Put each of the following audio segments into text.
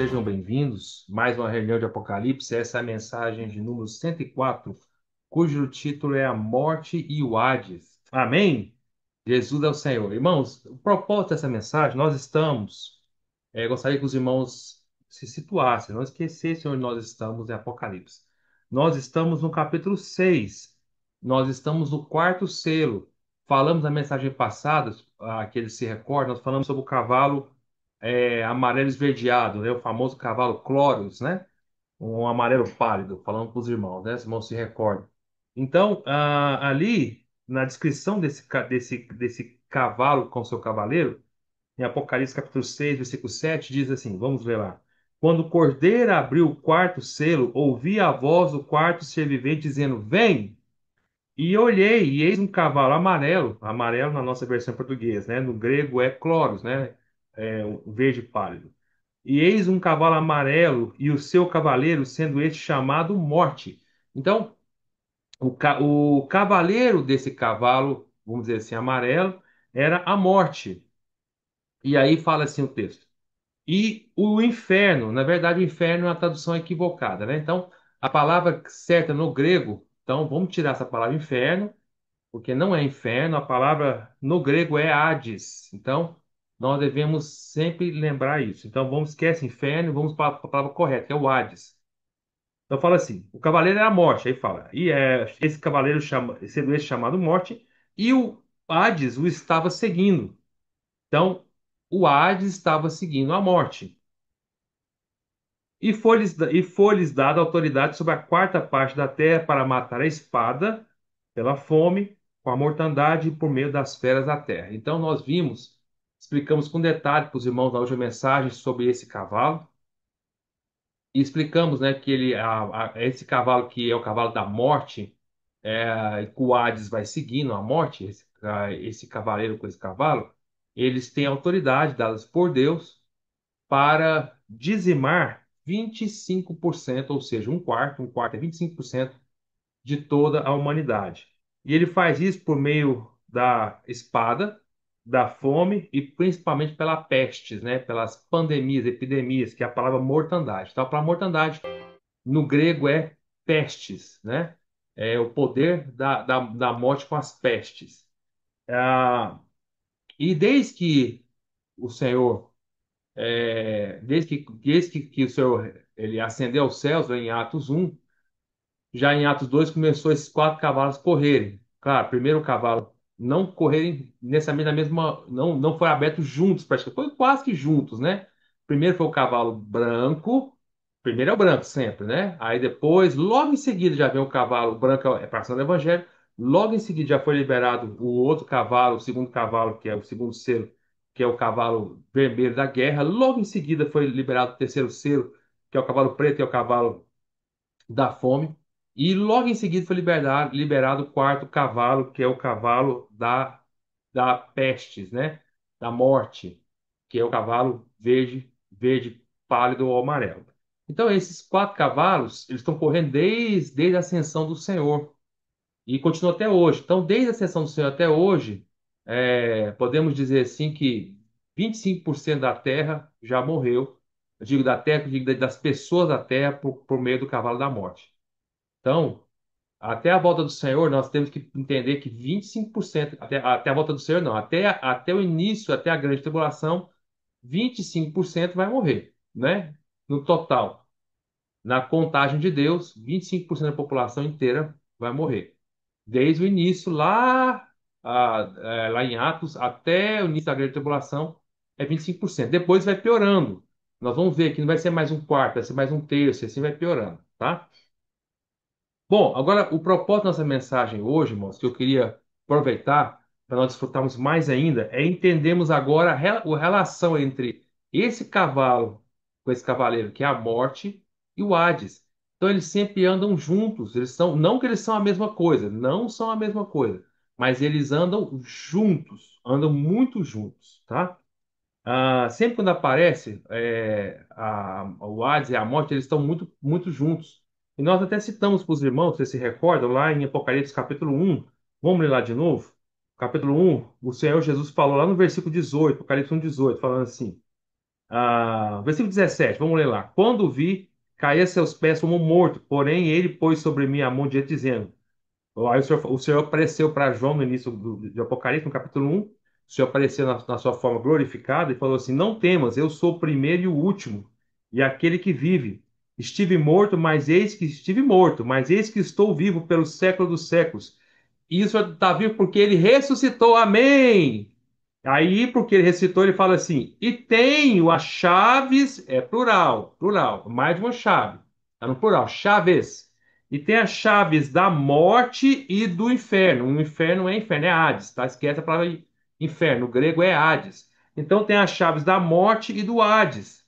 sejam bem-vindos. Mais uma reunião de Apocalipse. Essa é a mensagem de número 104, cujo título é A Morte e o Hades. Amém? Jesus é o Senhor. Irmãos, o propósito dessa mensagem, nós estamos. Gostaria que os irmãos se situassem, não esquecessem onde nós estamos em Apocalipse. Nós estamos no capítulo 6. Nós estamos no quarto selo. Falamos na mensagem passada, aqueles se recordam, nós falamos sobre o cavalo amarelo esverdeado, né? O famoso cavalo Clorus, né? Um amarelo pálido, falando para os irmãos, né? Os irmãos se recordam. Então, ali, na descrição desse cavalo com seu cavaleiro, em Apocalipse capítulo 6, versículo 7, diz assim, vamos ver lá. Quando o cordeiro abriu o quarto selo, ouvi a voz do quarto ser vivente dizendo, vem! E olhei, e eis um cavalo amarelo, amarelo na nossa versão portuguesa, né? No grego é cloros, né? É o verde pálido. E eis um cavalo amarelo e o seu cavaleiro, sendo este chamado Morte. Então, o cavaleiro desse cavalo, vamos dizer assim, amarelo, era a morte. E aí fala assim o texto. E o inferno, na verdade, o inferno é uma tradução equivocada, né? Então, a palavra certa no grego, então vamos tirar essa palavra inferno porque não é inferno, a palavra no grego é Hades. Então, nós devemos sempre lembrar isso. Então, vamos esquece inferno, vamos para a palavra correta, que é o Hades. Então, fala assim: o cavaleiro é a morte, aí fala. Esse cavaleiro sendo esse chamado morte, e o Hades o estava seguindo. Então, o Hades estava seguindo a morte. E foi-lhes dada autoridade sobre a quarta parte da terra para matar a espada, pela fome, com a mortandade e por meio das feras da terra. Então nós vimos, explicamos com detalhe para os irmãos na última mensagem sobre esse cavalo, e explicamos, né, que esse cavalo que é o cavalo da morte, que o Hades vai seguindo a morte, esse cavaleiro com esse cavalo, eles têm autoridade dadas por Deus para dizimar 25%, ou seja, um quarto é 25% de toda a humanidade. E ele faz isso por meio da espada, da fome e principalmente pela pestes, né? Pelas pandemias, epidemias, que é a palavra mortandade. Então, a palavra mortandade no grego é pestes, né? É o poder da morte com as pestes. E desde que o Senhor desde que o Senhor ele ascendeu aos céus, né, em Atos 1, já em Atos 2 começou esses quatro cavalos correrem. Claro, primeiro o cavalo não correrem na mesma, não foi aberto juntos, praticamente, foi quase que juntos, né? Primeiro foi o cavalo branco, primeiro é o branco sempre, né? Aí depois, logo em seguida já vem o cavalo branco, é passando o evangelho, logo em seguida já foi liberado o outro cavalo, o segundo cavalo, que é o segundo selo, que é o cavalo vermelho da guerra, logo em seguida foi liberado o terceiro selo, que é o cavalo preto, que é o cavalo da fome. E logo em seguida foi liberado o quarto cavalo, que é o cavalo da pestes, né? Da morte, que é o cavalo verde, verde pálido ou amarelo. Então, esses quatro cavalos, eles estão correndo desde a ascensão do Senhor e continuam até hoje. Então, desde a ascensão do Senhor até hoje, podemos dizer assim que 25% da terra já morreu. Eu digo da terra, eu digo das pessoas da terra por meio do cavalo da morte. Então, até a volta do Senhor, nós temos que entender que 25%, até a volta do Senhor, não, até o início, até a grande tribulação, 25% vai morrer, né? No total. Na contagem de Deus, 25% da população inteira vai morrer. Desde o início, lá em Atos, até o início da grande tribulação, é 25%. Depois vai piorando. Nós vamos ver que não vai ser mais um quarto, vai ser mais um terço, e assim vai piorando, tá? Bom, agora o propósito da nossa mensagem hoje, irmãos, que eu queria aproveitar para nós desfrutarmos mais ainda, é entendermos agora a relação entre esse cavalo com esse cavaleiro, que é a morte, e o Hades. Então eles sempre andam juntos, não que eles são a mesma coisa, não são a mesma coisa, mas eles andam juntos, andam muito juntos, tá? Sempre quando aparece o Hades e a morte, eles estão muito, muito juntos. E nós até citamos para os irmãos, vocês se recordam, lá em Apocalipse capítulo 1, vamos ler lá de novo? Capítulo 1, o Senhor Jesus falou lá no versículo 18, Apocalipse 1, 18, falando assim: Versículo 17, vamos ler lá. Quando vi, caí a seus pés como morto, porém ele pôs sobre mim a mão direita, dizendo. Aí o Senhor apareceu para João no início de Apocalipse, no capítulo 1. O Senhor apareceu na sua forma glorificada e falou assim: Não temas, eu sou o primeiro e o último, e aquele que vive. Estive morto, mas eis que estou vivo pelo século dos séculos. E isso está vivo porque ele ressuscitou. Amém! Aí, porque ele recitou, ele fala assim: e tenho as chaves, é plural, plural, mais de uma chave, tá no plural, chaves. E tem as chaves da morte e do inferno. O inferno é inferno, é Hades, tá? Esquece a palavra inferno, o grego é Hades. Então tem as chaves da morte e do Hades.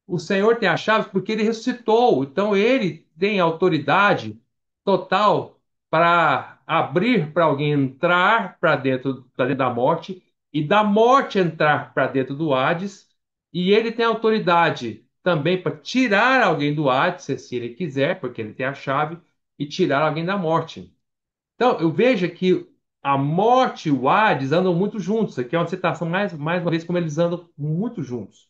O Senhor tem as chaves porque ele ressuscitou. Então ele tem autoridade total para abrir para alguém entrar para dentro da morte e da morte entrar para dentro do Hades. E ele tem autoridade também para tirar alguém do Hades, se ele quiser, porque ele tem a chave, e tirar alguém da morte. Então, eu vejo que a morte e o Hades andam muito juntos. Aqui é uma citação mais uma vez como eles andam muito juntos.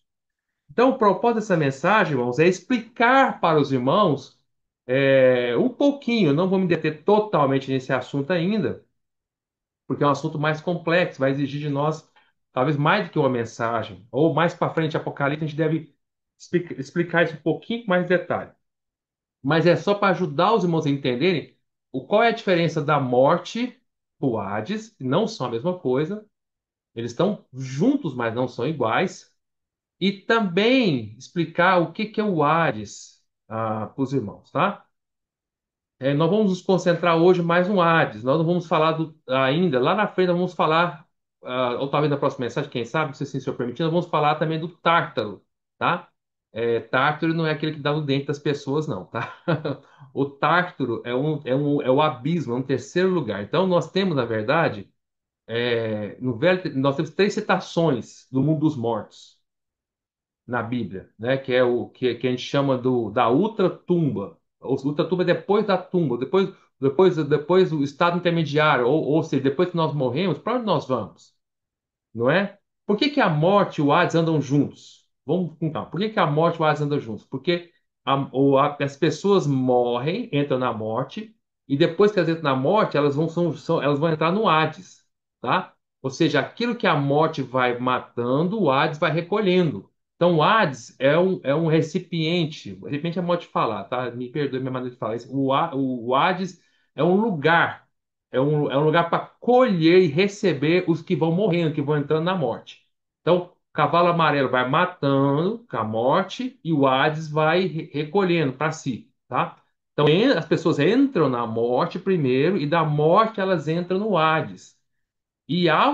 Então, o propósito dessa mensagem, irmãos, é explicar para os irmãos um pouquinho, não vou me deter totalmente nesse assunto ainda, porque é um assunto mais complexo, vai exigir de nós talvez mais do que uma mensagem, ou mais para frente, Apocalipse, a gente deve explicar isso um pouquinho com mais detalhe. Mas é só para ajudar os irmãos a entenderem qual é a diferença da morte para o Hades, que não são a mesma coisa, eles estão juntos, mas não são iguais. E também explicar o que é o Hades para os irmãos, tá? Nós vamos nos concentrar hoje mais no Hades. Nós não vamos falar ainda, lá na frente nós vamos falar, ou talvez na próxima mensagem, quem sabe, se o senhor permitir, nós vamos falar também do Tártaro, tá? Tártaro não é aquele que dá no dente das pessoas, não, tá? O Tártaro é o abismo, é um terceiro lugar. Então nós temos, na verdade, no nós temos três citações do mundo dos mortos na Bíblia, né? Que é o que a gente chama da ultratumba. O ultratumba é depois da tumba, depois do estado intermediário, ou seja, depois que nós morremos, para onde nós vamos? Não é? Por que que a morte e o Hades andam juntos? Vamos com calma. Por que que a morte e o Hades andam juntos? Porque as pessoas morrem, entram na morte, e depois que elas entram na morte, elas vão entrar no Hades, tá? Ou seja, aquilo que a morte vai matando, o Hades vai recolhendo. Então, o Hades é um recipiente é modo de falar, tá? Me perdoe minha maneira de falar isso. O Hades é um lugar é um lugar para colher e receber os que vão morrendo, que vão entrando na morte. Então, o cavalo amarelo vai matando com a morte e o Hades vai recolhendo para si, tá? Então, as pessoas entram na morte primeiro e da morte elas entram no Hades. E há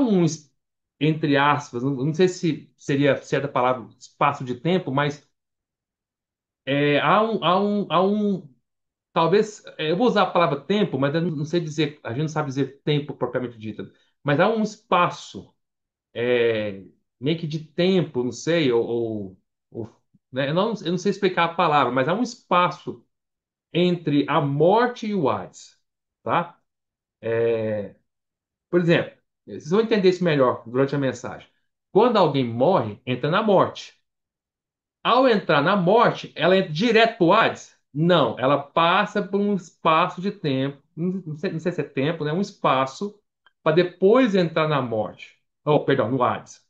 entre aspas, não sei se seria certa palavra, espaço de tempo, mas há um talvez, eu vou usar a palavra tempo, mas eu não sei dizer, a gente não sabe dizer tempo propriamente dito. Mas há um espaço, é, meio que de tempo, não sei, né, eu não sei explicar a palavra, mas há um espaço entre a morte e o Hades, tá? Por exemplo, vocês vão entender isso melhor durante a mensagem. Quando alguém morre, entra na morte. Ao entrar na morte, ela entra direto para o Hades? Não, ela passa por um espaço de tempo, não sei se é tempo, né? Um espaço para depois entrar na morte. Oh, perdão, no Hades.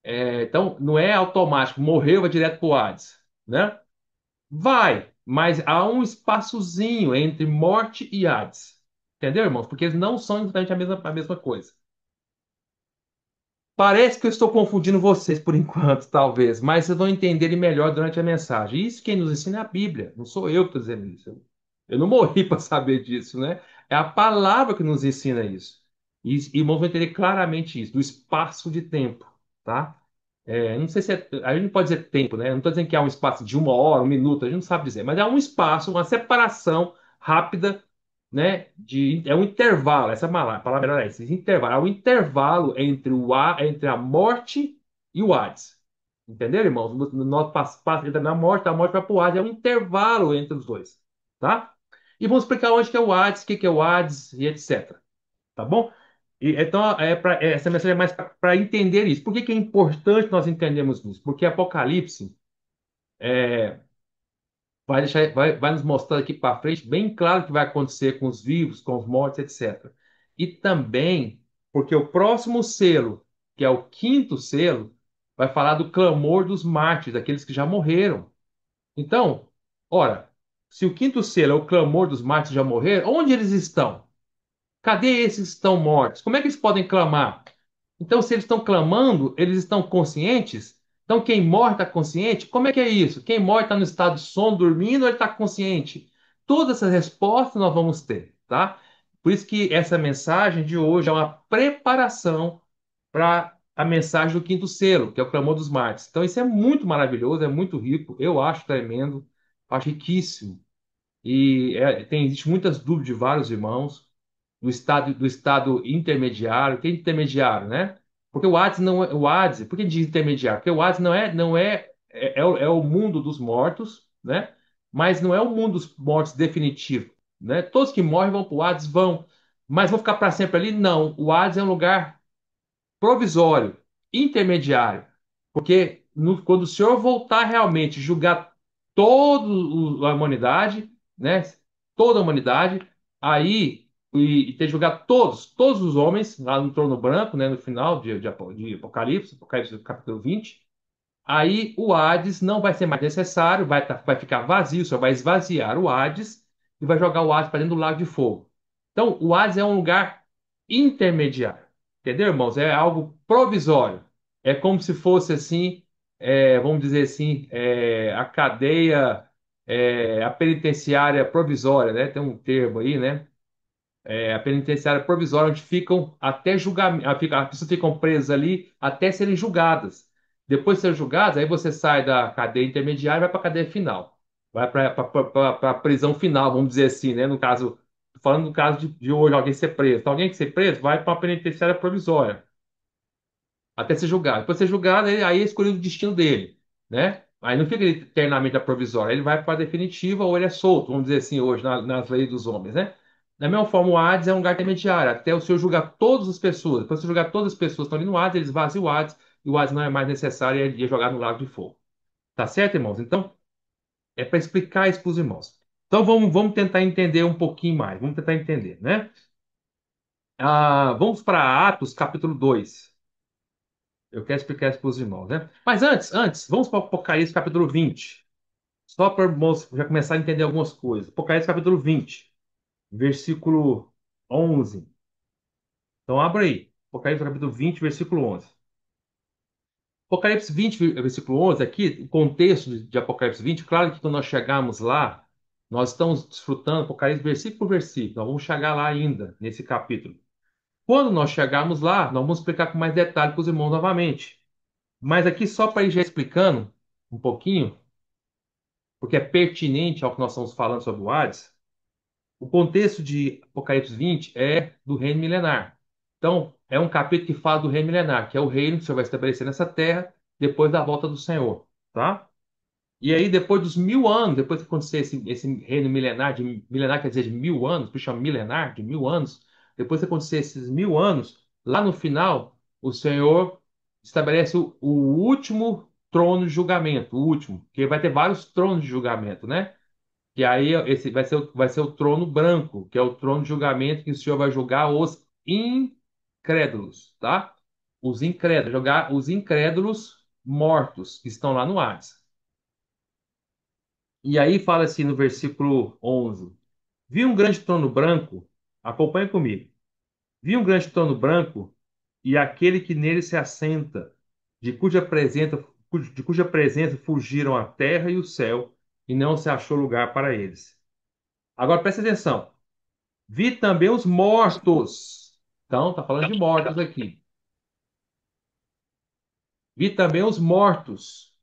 Então, não é automático, morreu, vai direto para o Hades, né? Vai, mas há um espaçozinho entre morte e Hades. Entendeu, irmãos? Porque eles não são exatamente a mesma coisa. Parece que eu estou confundindo vocês por enquanto, talvez, mas vocês vão entenderem melhor durante a mensagem. Isso quem nos ensina é a Bíblia, não sou eu que estou dizendo isso. Eu não morri para saber disso, né? É a palavra que nos ensina isso. E irmãos vão entender claramente isso, do espaço de tempo, tá? Não sei se a gente não pode dizer tempo, né? Eu não estou dizendo que há um espaço de 1 hora, 1 minuto, a gente não sabe dizer, mas há um espaço, uma separação rápida, né? É um intervalo, essa palavra melhor é essa, intervalo, há um intervalo entre a morte e o Hades. Entenderam, irmãos? No nosso passo entra na morte, a morte vai para o Hades, é um intervalo entre os dois, tá? E vamos explicar onde que é o Hades, o que que é o Hades e etc. Tá bom? Então, essa mensagem é mais para entender isso. Por que que é importante nós entendermos isso? Porque Apocalipse vai nos mostrar aqui para frente bem claro o que vai acontecer com os vivos, com os mortos, etc. E também porque o próximo selo, que é o quinto selo, vai falar do clamor dos mártires, daqueles que já morreram. Então, ora, se o quinto selo é o clamor dos mártires que já morreram, onde eles estão? Cadê esses que estão mortos? Como é que eles podem clamar? Então, se eles estão clamando, eles estão conscientes? Então, quem morre está consciente? Como é que é isso? Quem morre está no estado de sono, dormindo, ou ele está consciente? Todas essas respostas nós vamos ter, tá? Por isso que essa mensagem de hoje é uma preparação para a mensagem do quinto selo, que é o clamor dos mártires. Então, isso é muito maravilhoso, é muito rico, eu acho tremendo, acho riquíssimo. Existe muitas dúvidas de vários irmãos do estado intermediário. Que é intermediário, né? Porque o Hades não é o Hades. Por que diz intermediário? Porque o Hades não é o mundo dos mortos, né? Mas não é o mundo dos mortos definitivo, né? Todos que morrem vão para o Hades vão, mas vão ficar para sempre ali? Não. O Hades é um lugar provisório, intermediário. Porque quando o Senhor voltar realmente julgar toda a humanidade, né? Toda a humanidade, aí e ter julgar todos os homens lá no trono branco, né? No final de Apocalipse capítulo 20. Aí o Hades não vai ser mais necessário, vai ficar vazio, só vai esvaziar o Hades e vai jogar o Hades para dentro do lago de fogo. Então, o Hades é um lugar intermediário, entendeu, irmãos? É algo provisório. É como se fosse assim, vamos dizer assim, a cadeia, a penitenciária provisória, né? Tem um termo aí, né? A penitenciária provisória, onde ficam até julgamento, as pessoas ficam presas ali até serem julgadas. Depois de serem julgadas, aí você sai da cadeia intermediária e vai para a cadeia final. Vai para a prisão final, vamos dizer assim, né? No caso, tô falando do caso de hoje, alguém ser preso. Então, alguém que ser preso vai para uma penitenciária provisória até ser julgado. Depois de ser julgado, aí é escolhido o destino dele, né? Aí não fica ele eternamente na provisória, ele vai para a definitiva ou ele é solto, vamos dizer assim, hoje, nas leis dos homens, né? Da mesma forma, o Hades é um lugar intermediário, até o Senhor julgar todas as pessoas. Depois de julgar todas as pessoas que estão ali no Hades, eles vaziam o Hades, e o Hades não é mais necessário e é jogado no lago de fogo. Tá certo, irmãos? Então, é para explicar isso para os irmãos. Então, vamos tentar entender um pouquinho mais, vamos tentar entender, né? Vamos para Atos, capítulo 2. Eu quero explicar isso para os irmãos, né? Mas antes, vamos para o Apocalipse capítulo 20. Só para irmãos já começar a entender algumas coisas. Apocalipse capítulo 20, versículo 11. Então abra aí. Apocalipse capítulo 20, versículo 11. Apocalipse 20, versículo 11, aqui, o contexto de Apocalipse 20, claro que quando nós chegarmos lá, nós estamos desfrutando Apocalipse versículo por versículo. Nós vamos chegar lá ainda, nesse capítulo. Quando nós chegarmos lá, nós vamos explicar com mais detalhe para os irmãos novamente. Mas aqui, só para ir já explicando um pouquinho, porque é pertinente ao que nós estamos falando sobre o Hades, o contexto de Apocalipse 20 é do reino milenar. Então, é um capítulo que fala do reino milenar, que é o reino que o Senhor vai estabelecer nessa terra depois da volta do Senhor, tá? E aí, depois dos 1000 anos, depois que acontecer esse reino milenar, milenar quer dizer de 1000 anos, por isso chama milenar, de 1000 anos, depois que acontecer esses 1000 anos, lá no final, o Senhor estabelece o último trono de julgamento, o último, que vai ter vários tronos de julgamento, né? Que aí esse vai ser o trono branco, que é o trono de julgamento que o Senhor vai julgar os incrédulos, tá? Os incrédulos, jogar os incrédulos mortos que estão lá no Hades. E aí fala assim no versículo 11: Vi um grande trono branco, acompanha comigo. Vi um grande trono branco e aquele que nele se assenta, de cuja presença fugiram a terra e o céu, e não se achou lugar para eles. Agora presta atenção. Vi também os mortos. Então, está falando de mortos aqui. Vi também os mortos,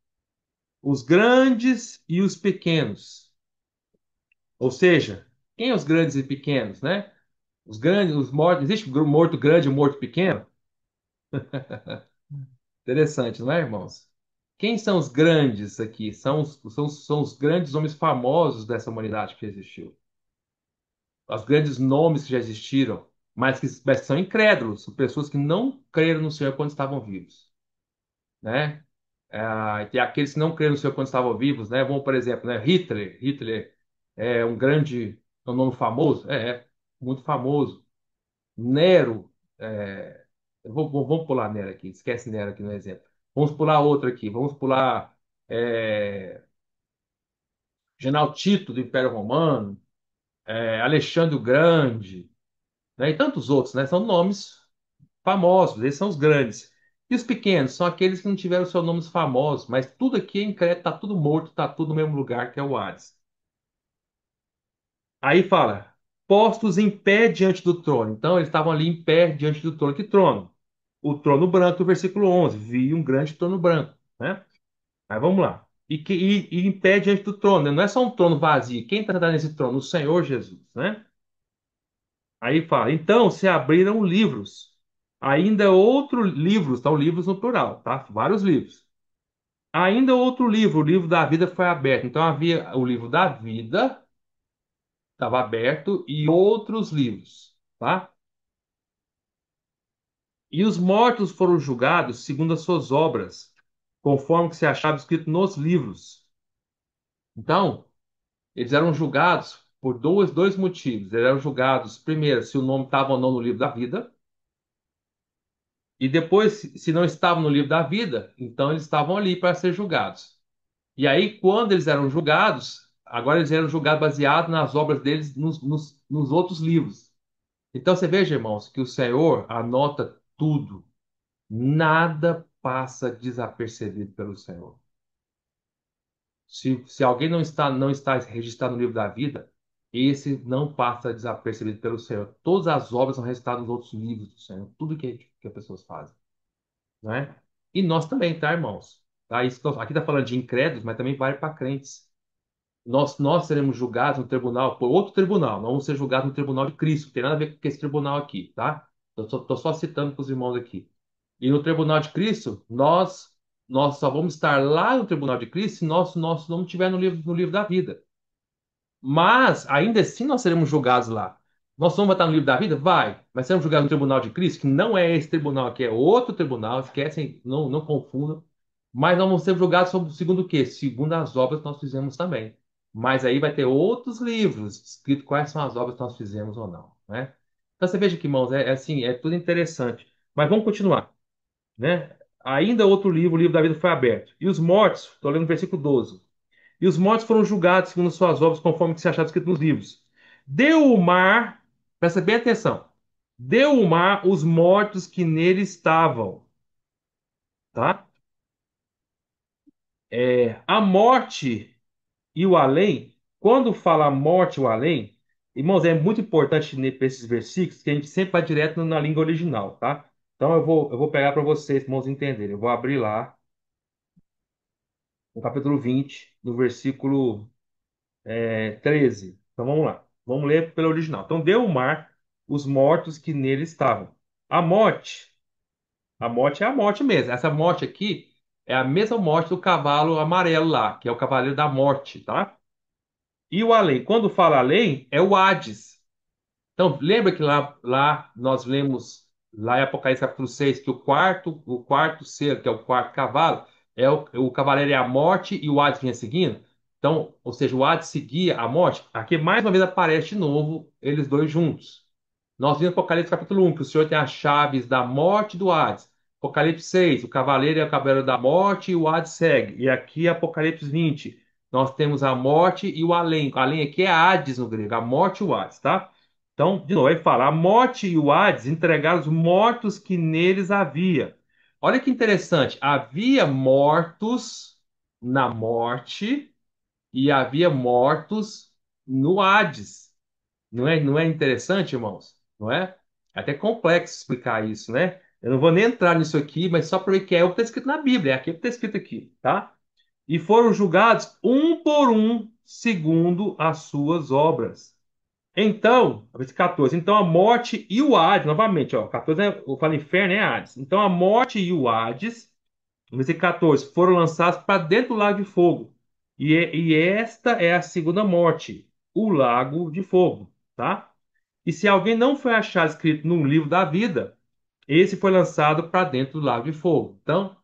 os grandes e os pequenos. Ou seja, quem é os grandes e pequenos, né? Os grandes, os mortos. Existe um morto grande e um morto pequeno? Interessante, não é, irmãos? Quem são os grandes aqui? São os grandes homens famosos dessa humanidade que existiu. Os grandes nomes que já existiram. mas que são incrédulos, são pessoas que não creram no Senhor quando estavam vivos, né? Tem aqueles que não creram no Senhor quando estavam vivos, né? Vamos, por exemplo, né? Hitler é um grande, é um nome famoso, muito famoso. Nero, vamos pular Nero aqui, esquece Nero aqui no exemplo. Vamos pular outro aqui, vamos pular é, General Tito do Império Romano, Alexandre o Grande, né? E tantos outros, né? São nomes famosos, esses são os grandes. E os pequenos são aqueles que não tiveram seus nomes famosos, mas tudo aqui em Creta está tudo morto, está tudo no mesmo lugar que é o Hades. Aí fala, postos em pé diante do trono. Então eles estavam ali em pé diante do trono. Que trono? O trono branco, versículo 11. Vi um grande trono branco, né? Aí vamos lá. E em pé diante do trono, né? Não é só um trono vazio. Quem está sentado nesse trono? O Senhor Jesus, né? Aí fala, então se abriram livros. Ainda outro livros, tá? Livros no plural, tá? Vários livros. Ainda outro livro, o livro da vida foi aberto. Então havia o livro da vida, estava aberto, e outros livros, tá? E os mortos foram julgados segundo as suas obras, conforme que se achava escrito nos livros. Então, eles eram julgados por dois motivos. Eles eram julgados, primeiro, se o nome estava ou não no livro da vida, e depois, se não estava no livro da vida, então eles estavam ali para ser julgados. E aí, quando eles eram julgados, agora eles eram julgados baseado nas obras deles nos outros livros. Então você veja, irmãos, que o Senhor anota tudo. Nada passa desapercebido pelo Senhor. Se alguém não está registrado no livro da vida, esse não passa desapercebido pelo Senhor. Todas as obras são registradas nos outros livros do Senhor. Tudo que as pessoas fazem, não é? E nós também, tá, irmãos? Tá? Aqui está falando de incrédulos, mas também vale para crentes. Nós seremos julgados no tribunal, por outro tribunal, não vamos ser julgados no tribunal de Cristo, não tem nada a ver com esse tribunal aqui, tá? Tô só citando para os irmãos aqui. E no tribunal de Cristo, nós só vamos estar lá no tribunal de Cristo se nosso nome estiver no livro da vida. Mas, ainda assim, nós seremos julgados lá. Nosso nome vai estar no livro da vida? Vai. Mas seremos julgados no tribunal de Cristo, que não é esse tribunal aqui, é outro tribunal, esquecem, não confundam. Mas nós vamos ser julgados segundo o quê? Segundo as obras que nós fizemos também. Mas aí vai ter outros livros escrito quais são as obras que nós fizemos ou não, né? Então você veja que, irmãos, é assim, é tudo interessante. Mas vamos continuar, né? Ainda outro livro, o livro da vida foi aberto. E os mortos, estou lendo o versículo 12. E os mortos foram julgados segundo suas obras, conforme que se achava escrito nos livros. Deu o mar, presta bem atenção, deu o mar os mortos que nele estavam, tá? A morte e o além, quando fala a morte e o além, irmãos, é muito importante para esses versículos que a gente sempre vai direto na língua original, tá? Então eu vou pegar para vocês, irmãos, entenderem. Eu vou abrir lá no capítulo 20, no versículo 13. Então vamos lá. Vamos ler pelo original. Então deu o mar os mortos que nele estavam. A morte, a morte é a morte mesmo. Essa morte aqui é a mesma morte do cavalo amarelo lá, que é o cavaleiro da morte, tá? E o além, quando fala além, é o Hades. Então, lembra que lá nós lemos, lá em Apocalipse capítulo 6 que o quarto ser, que é o quarto cavalo, o cavaleiro é a morte e o Hades vinha seguindo? Então, ou seja, o Hades seguia a morte. Aqui mais uma vez aparece de novo eles dois juntos. Nós vimos Apocalipse capítulo 1 que o Senhor tem as chaves da morte e do Hades. Apocalipse 6, o cavaleiro é o cavaleiro da morte e o Hades segue. E aqui, Apocalipse 20, nós temos a morte e o além. O além aqui é Hades no grego, a morte e o Hades, tá? Então, de novo, aí fala, a morte e o Hades entregaram os mortos que neles havia. Olha que interessante, havia mortos na morte e havia mortos no Hades. Não é interessante, irmãos? Não é? É até complexo explicar isso, né? Eu não vou nem entrar nisso aqui, mas só para ver que é o que está escrito na Bíblia, é aquilo que está escrito aqui, tá? E foram julgados um por um, segundo as suas obras. Então, versículo 14. Então a morte e o Hades, novamente, ó, 14 eu falo inferno é Hades. Então a morte e o Hades, no versículo 14, foram lançados para dentro do lago de fogo. E esta é a segunda morte, o lago de fogo, tá? E se alguém não foi achado escrito no livro da vida, esse foi lançado para dentro do lago de fogo. Então,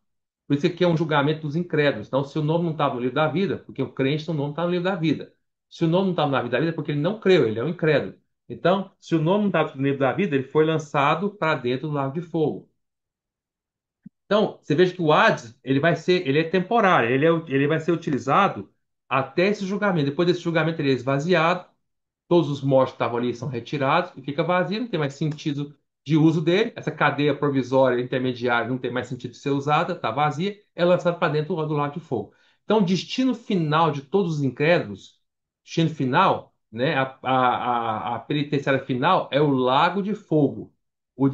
por isso aqui é um julgamento dos incrédulos. Então, se o nome não estava no livro da vida, porque o crente, o nome está no livro da vida. Se o nome não estava na vida da vida, é porque ele não creu, ele é um incrédulo. Então, se o nome não estava no livro da vida, ele foi lançado para dentro do lago de fogo. Então, você veja que o Hades, ele é temporário, ele vai ser utilizado até esse julgamento. Depois desse julgamento, ele é esvaziado, todos os mortos que estavam ali são retirados e fica vazio, não tem mais sentido de uso dele. Essa cadeia provisória intermediária não tem mais sentido de ser usada, está vazia, é lançado para dentro do lago de fogo. Então, o destino final de todos os incrédulos, destino final, né, a penitenciária final é o lago de fogo. O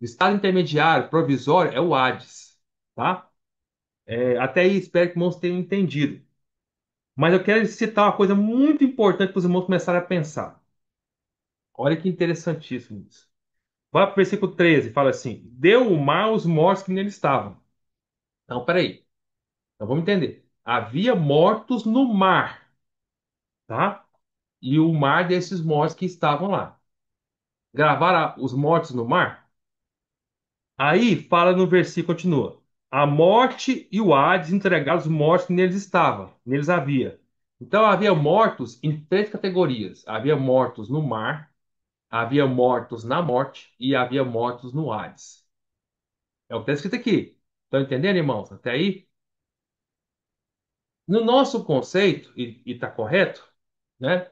estado intermediário, provisório, é o Hades, tá? Até aí, espero que os irmãos tenham entendido. Mas eu quero citar uma coisa muito importante para os irmãos começarem a pensar. Olha que interessantíssimo isso. Vai para o versículo 13, fala assim: deu o mar aos mortos que nele estavam. Então, peraí. Então vamos entender. Havia mortos no mar, tá? E o mar desses mortos que estavam lá. Gravaram os mortos no mar? Aí fala no versículo, continua. A morte e o Hades entregaram os mortos que neles estavam, neles havia. Então havia mortos em três categorias. Havia mortos no mar, havia mortos na morte e havia mortos no Hades. É o que está escrito aqui. Estão entendendo, irmãos? Até aí? No nosso conceito, e está correto, né?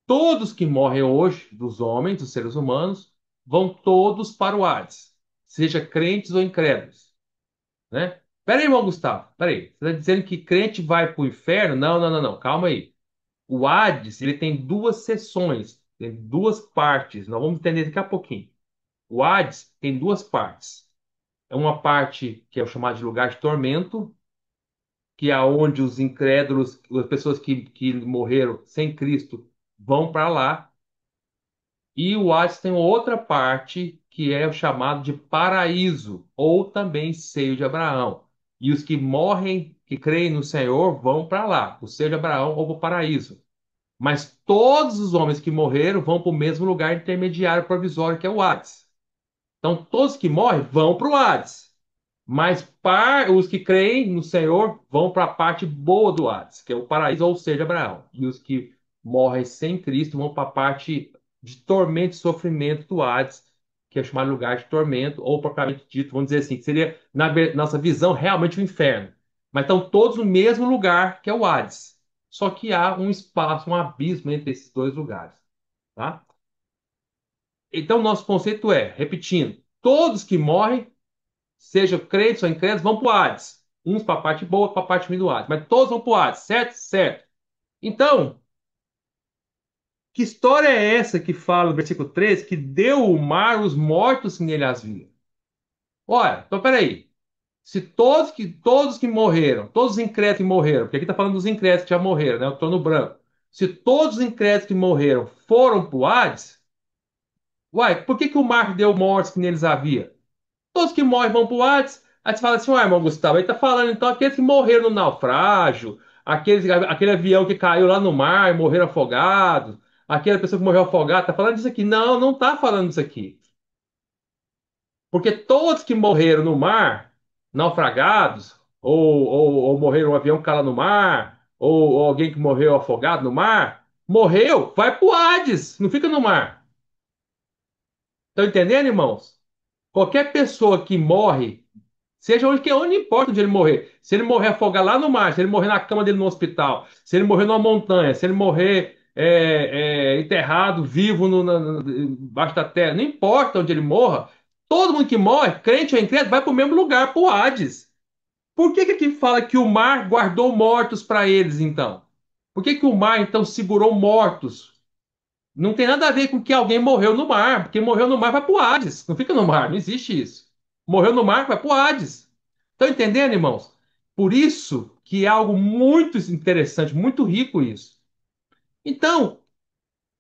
Todos que morrem hoje, dos homens, dos seres humanos, vão todos para o Hades, seja crentes ou incrédulos, né? Pera aí, irmão Gustavo, pera aí. Você está dizendo que crente vai para o inferno? Não, não, não, não, calma aí. O Hades, ele tem duas seções, tem duas partes. Nós vamos entender daqui a pouquinho. O Hades tem duas partes. É uma parte que é o chamado de lugar de tormento, que é onde os incrédulos, as pessoas que morreram sem Cristo, vão para lá. E o Hades tem outra parte que é o chamado de paraíso, ou também seio de Abraão. E os que morrem, que creem no Senhor, vão para lá, o seio de Abraão ou para o paraíso. Mas todos os homens que morreram vão para o mesmo lugar intermediário provisório, que é o Hades. Então, todos que morrem vão para o Hades. Mas os que creem no Senhor vão para a parte boa do Hades, que é o paraíso, ou seja, Abraão. E os que morrem sem Cristo vão para a parte de tormento e sofrimento do Hades, que é chamado lugar de tormento, ou propriamente dito, vamos dizer assim, que seria, na nossa visão, realmente o inferno. Mas estão todos no mesmo lugar, que é o Hades. Só que há um espaço, um abismo entre esses dois lugares. Tá? Então, nosso conceito é, repetindo, todos que morrem seja crentes ou incrédulos, vão para o Hades. Uns para a parte boa, para a parte ruim do Hades. Mas todos vão para o Hades, certo? Certo. Então, que história é essa que fala no versículo 13 que deu o mar os mortos que nele havia? Olha, então peraí. Se todos que morreram, todos os incrédulos que morreram, porque aqui está falando dos incrédulos que já morreram, né? Eu estou no branco. Se todos os incrédulos que morreram foram para o Hades, uai, por que o mar deu mortos que neles havia? Todos que morrem vão pro Hades. Aí você fala assim, ué, irmão Gustavo, aí tá falando então aqueles que morreram no naufrágio, aquele avião que caiu lá no mar e morreram afogados, aquela pessoa que morreu afogada, tá falando disso aqui? Não, não tá falando disso aqui. Porque todos que morreram no mar, naufragados, ou morreram no avião que caiu lá no mar, ou alguém que morreu afogado no mar, morreu, vai pro Hades, não fica no mar. Estão entendendo, irmãos? Qualquer pessoa que morre seja onde importa onde ele morrer. Se ele morrer afogado lá no mar, se ele morrer na cama dele no hospital, se ele morrer numa montanha, se ele morrer enterrado, vivo embaixo da terra, não importa onde ele morra, todo mundo que morre, crente ou incrédulo, vai para o mesmo lugar, para o Hades. Por que que aqui fala que o mar guardou mortos para eles, então? Por que que o mar, então, segurou mortos? Não tem nada a ver com que alguém morreu no mar, porque morreu no mar vai pro Hades, não fica no mar, não existe isso. Morreu no mar vai pro Hades. Estão entendendo, irmãos? Por isso que é algo muito interessante, muito rico isso. Então,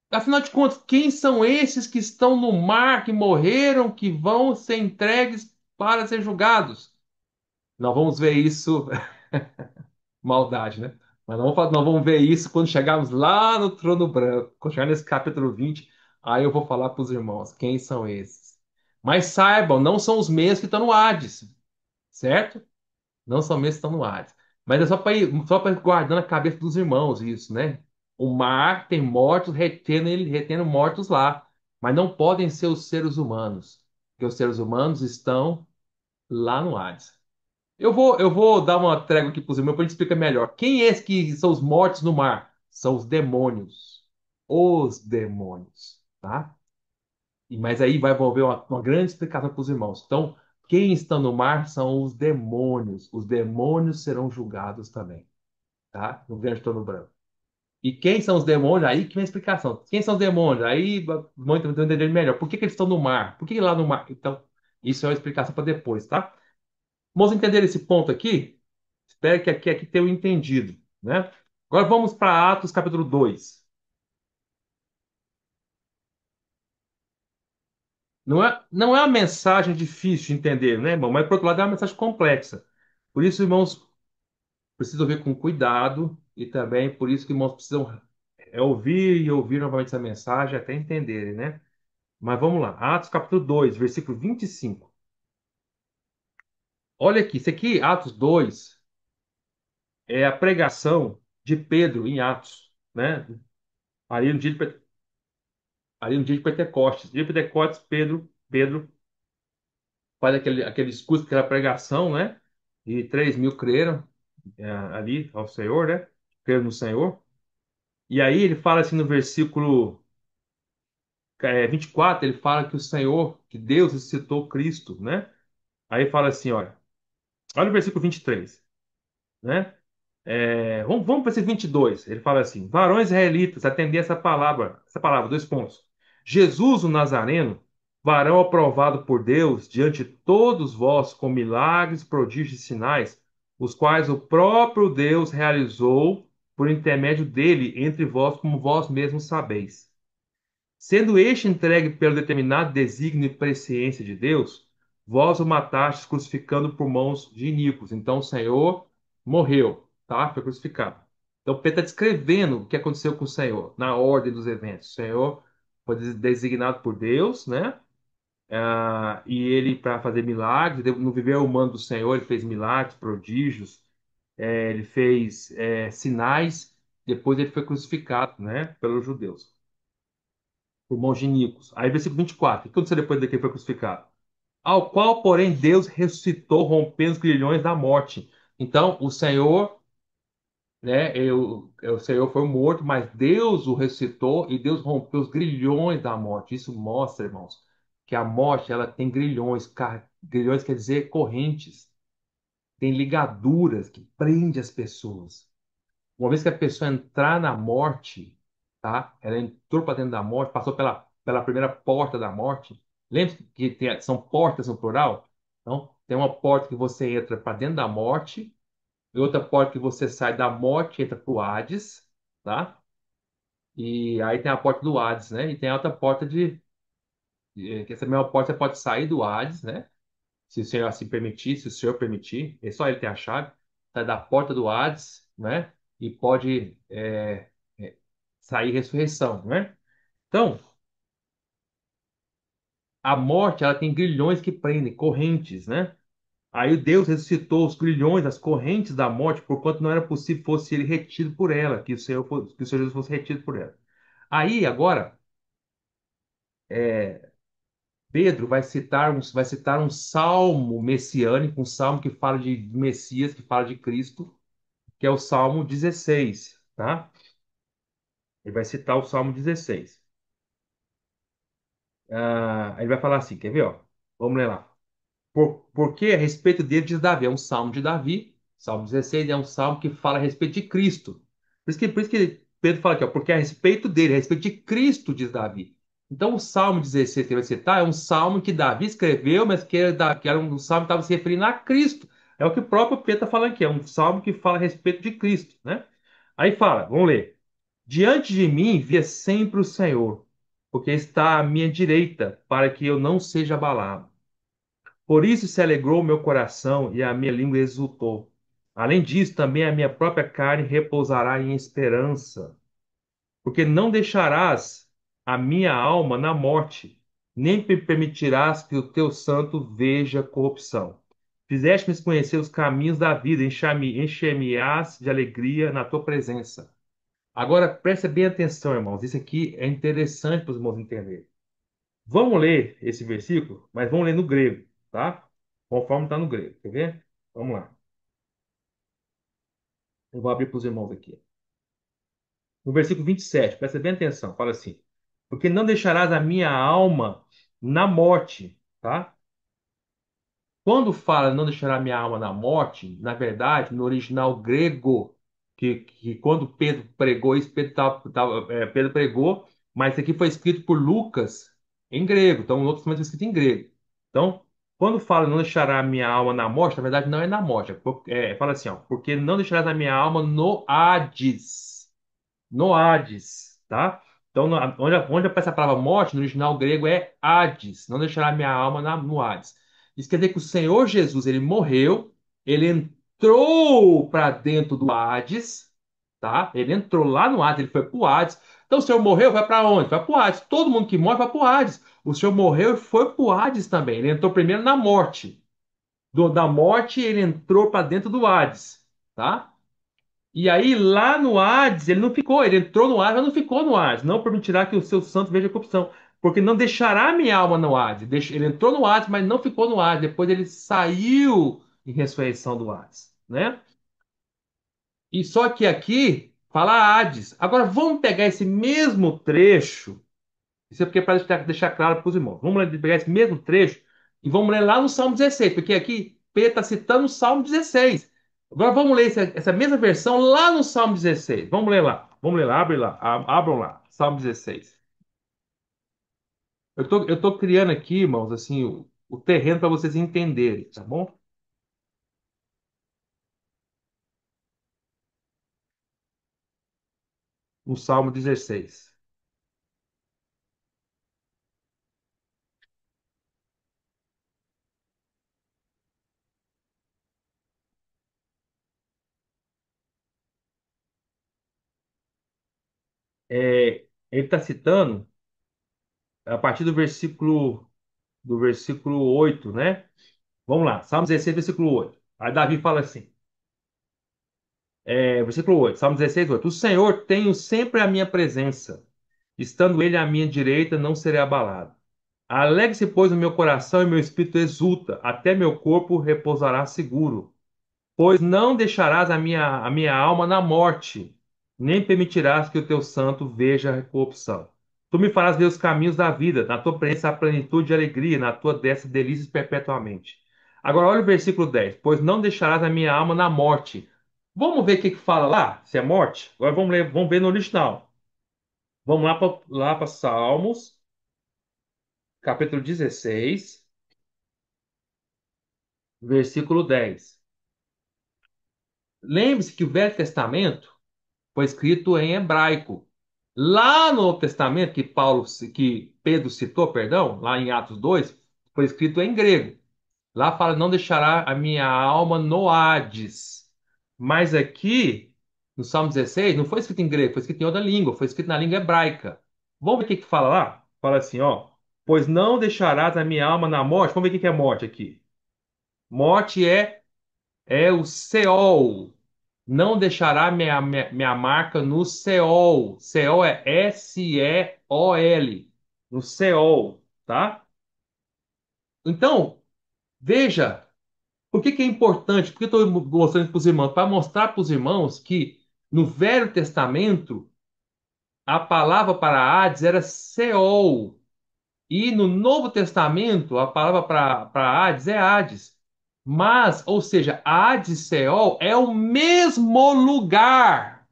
afinal de contas, quem são esses que estão no mar, que morreram, que vão ser entregues para ser julgados? Nós vamos ver isso, maldade, né? Mas nós vamos ver isso quando chegarmos lá no trono branco. Quando chegar nesse capítulo 20, aí eu vou falar para os irmãos quem são esses. Mas saibam, não são os mesmos que estão no Hades, certo? Não são mesmos que estão no Hades. Mas é só para ir guardando a cabeça dos irmãos isso, né? O mar tem mortos, retendo mortos lá. Mas não podem ser os seres humanos, porque os seres humanos estão lá no Hades. Eu vou dar uma trégua aqui para os irmãos para a gente explicar melhor. Quem é esse que são os mortos no mar? São os demônios. Os demônios, tá? Mas aí vai envolver uma grande explicação para os irmãos. Então, quem está no mar são os demônios. Os demônios serão julgados também, tá? No grande trono branco. E quem são os demônios? Aí que vem a explicação. Quem são os demônios? Aí vão entender melhor. Por que que eles estão no mar? Por que lá no mar? Então, isso é uma explicação para depois, tá? Vamos entender esse ponto aqui? Espero que aqui tenham entendido, né? Agora vamos para Atos capítulo 2. Não é uma mensagem difícil de entender, né, irmão? Mas, por outro lado, é uma mensagem complexa. Por isso, irmãos, precisam ouvir com cuidado e também por isso que irmãos precisam ouvir e ouvir novamente essa mensagem até entenderem, né? Mas vamos lá. Atos capítulo 2, versículo 25. Olha aqui, isso aqui, Atos 2, é a pregação de Pedro em Atos, né? Ali no dia de Pentecostes. No dia de Pentecostes, Pedro faz aquele discurso, aquela pregação, né? E 3.000 creram ali ao Senhor, né? Creram no Senhor. E aí ele fala assim no versículo 24, ele fala que o Senhor, que Deus ressuscitou Cristo, né? Aí fala assim, olha o versículo 23, né? Vamos para esse 22. Ele fala assim: varões israelitas, atendei essa palavra, dois pontos. Jesus, o Nazareno, varão aprovado por Deus diante de todos vós com milagres, prodígios e sinais, os quais o próprio Deus realizou por intermédio dele entre vós, como vós mesmos sabeis. Sendo este entregue pelo determinado desígnio e presciência de Deus, vós o matastes crucificando por mãos de iníquos. Então o Senhor morreu, tá? Foi crucificado. Então Pedro está descrevendo o que aconteceu com o Senhor, na ordem dos eventos. O Senhor foi designado por Deus, né? E ele, para fazer milagres, no viver humano do Senhor, ele fez milagres, prodígios, ele fez sinais, depois ele foi crucificado, né? Pelos judeus por mãos de Nicos. Aí, versículo 24. O que aconteceu depois de que ele foi crucificado? Ao qual, porém, Deus ressuscitou, rompendo os grilhões da morte. Então, o Senhor, né, o Senhor foi morto, mas Deus o ressuscitou e Deus rompeu os grilhões da morte. Isso mostra, irmãos, que a morte, ela tem grilhões. Grilhões quer dizer correntes. Tem ligaduras que prende as pessoas. Uma vez que a pessoa entrar na morte, tá? Ela entrou para dentro da morte, passou pela primeira porta da morte. Lembra que são portas no plural? Então, tem uma porta que você entra para dentro da morte, e outra porta que você sai da morte e entra para o Hades, tá? E aí tem a porta do Hades, né? E tem a outra porta que essa mesma porta você pode sair do Hades, né? Se o Senhor assim permitir, se o Senhor permitir, é só Ele ter a chave, sai da porta do Hades, né? E pode sair ressurreição, né? Então, a morte, ela tem grilhões que prendem, correntes, né? Aí Deus ressuscitou os grilhões, as correntes da morte, porquanto não era possível que fosse ele retido por ela, que o Senhor Jesus fosse retido por ela. Aí, agora, Pedro vai citar um salmo messiânico, um salmo que fala de Messias, que fala de Cristo, que é o Salmo 16, tá? Ele vai citar o Salmo 16. Ele vai falar assim, quer ver, ó? Vamos ler lá. Porque a respeito dele diz Davi, é um salmo de Davi, Salmo 16 é um salmo que fala a respeito de Cristo. Por isso que Pedro fala aqui, ó, porque a respeito dele, a respeito de Cristo, diz Davi. Então o Salmo 16 que ele vai citar é um salmo que Davi escreveu, mas que era um salmo que estava se referindo a Cristo. É o que o próprio Pedro está falando aqui, é um salmo que fala a respeito de Cristo, né? Aí fala, vamos ler. Diante de mim via sempre o Senhor, porque está à minha direita, para que eu não seja abalado. Por isso se alegrou o meu coração e a minha língua exultou. Além disso, também a minha própria carne repousará em esperança, porque não deixarás a minha alma na morte, nem permitirás que o teu santo veja corrupção. Fizeste-me conhecer os caminhos da vida, encher-me-ás de alegria na tua presença. Agora, preste bem atenção, irmãos. Isso aqui é interessante para os irmãos entenderem. Vamos ler esse versículo, mas vamos ler no grego, tá? Conforme está no grego. Quer ver? Vamos lá. Eu vou abrir para os irmãos aqui. No versículo 27, presta bem atenção. Fala assim: porque não deixarás a minha alma na morte, tá? Quando fala não deixará minha alma na morte, na verdade, no original grego, que quando Pedro pregou isso, Pedro pregou, mas isso aqui foi escrito por Lucas em grego, então o outro também foi escrito em grego. Então, quando fala não deixará minha alma na morte, na verdade não é na morte, fala assim, ó, porque não deixarás a minha alma no no Hades, tá? Então, onde aparece a palavra morte, no original grego é Hades, não deixará minha alma no Hades. Isso quer dizer que o Senhor Jesus, ele morreu, ele entrou para dentro do Hades, tá? Ele entrou lá no Hades, ele foi para o Hades. Então, o Senhor morreu, vai para onde? Vai para o Hades. Todo mundo que morre vai para o Hades. O Senhor morreu e foi para o Hades também. Ele entrou primeiro na morte. Da morte, ele entrou para dentro do Hades, tá? E aí, lá no Hades, ele não ficou, ele entrou no Hades, mas não ficou no Hades. Não permitirá que o seu santo veja corrupção, porque não deixará minha alma no Hades. Ele entrou no Hades, mas não ficou no Hades. Depois ele saiu em ressurreição do Hades, né? E só que aqui fala Hades. Agora vamos pegar esse mesmo trecho. Isso é porque para deixar claro para os irmãos. Pegar esse mesmo trecho e vamos ler lá no Salmo 16, porque aqui Pedro está citando o Salmo 16. Agora vamos ler essa mesma versão lá no Salmo 16. Vamos ler lá. Vamos ler lá, abre lá. Abram lá. Salmo 16. Eu tô criando aqui, irmãos, assim, o terreno para vocês entenderem, tá bom? O Salmo 16. Ele está citando a partir do versículo 8, né? Vamos lá, Salmo 16, versículo 8. Aí Davi fala assim, versículo 8, Salmo 16, 8. O Senhor tenho sempre a minha presença, estando ele à minha direita, não serei abalado. Alegre-se, pois, o meu coração e meu espírito exulta, até meu corpo repousará seguro. Pois não deixarás a minha alma na morte, nem permitirás que o teu santo veja a corrupção. Tu me farás ver os caminhos da vida, na tua presença há plenitude de alegria, na tua destra delícias perpetuamente. Agora olha o versículo 10. Pois não deixarás a minha alma na morte. Vamos ver o que fala lá, se é morte? Agora vamos ver no original. Vamos lá para Salmos, capítulo 16, versículo 10. Lembre-se que o Velho Testamento foi escrito em hebraico. Lá no Novo Testamento, que Pedro citou, perdão, lá em Atos 2, foi escrito em grego. Lá fala, não deixará a minha alma no Hades. Mas aqui, no Salmo 16, não foi escrito em grego, foi escrito em outra língua, foi escrito na língua hebraica. Vamos ver o que fala lá? Fala assim, ó. Pois não deixarás a minha alma na morte. Vamos ver o que é morte aqui. Morte é o Seol. Não deixará minha marca no Seol. Seol é Seol. No Seol, tá? Então, veja, por que é importante? Por que eu estou mostrando para os irmãos? Para mostrar para os irmãos que no Velho Testamento a palavra para Hades era Seol. E no Novo Testamento a palavra para Hades é Hades. Mas, ou seja, Hades e Seol é o mesmo lugar.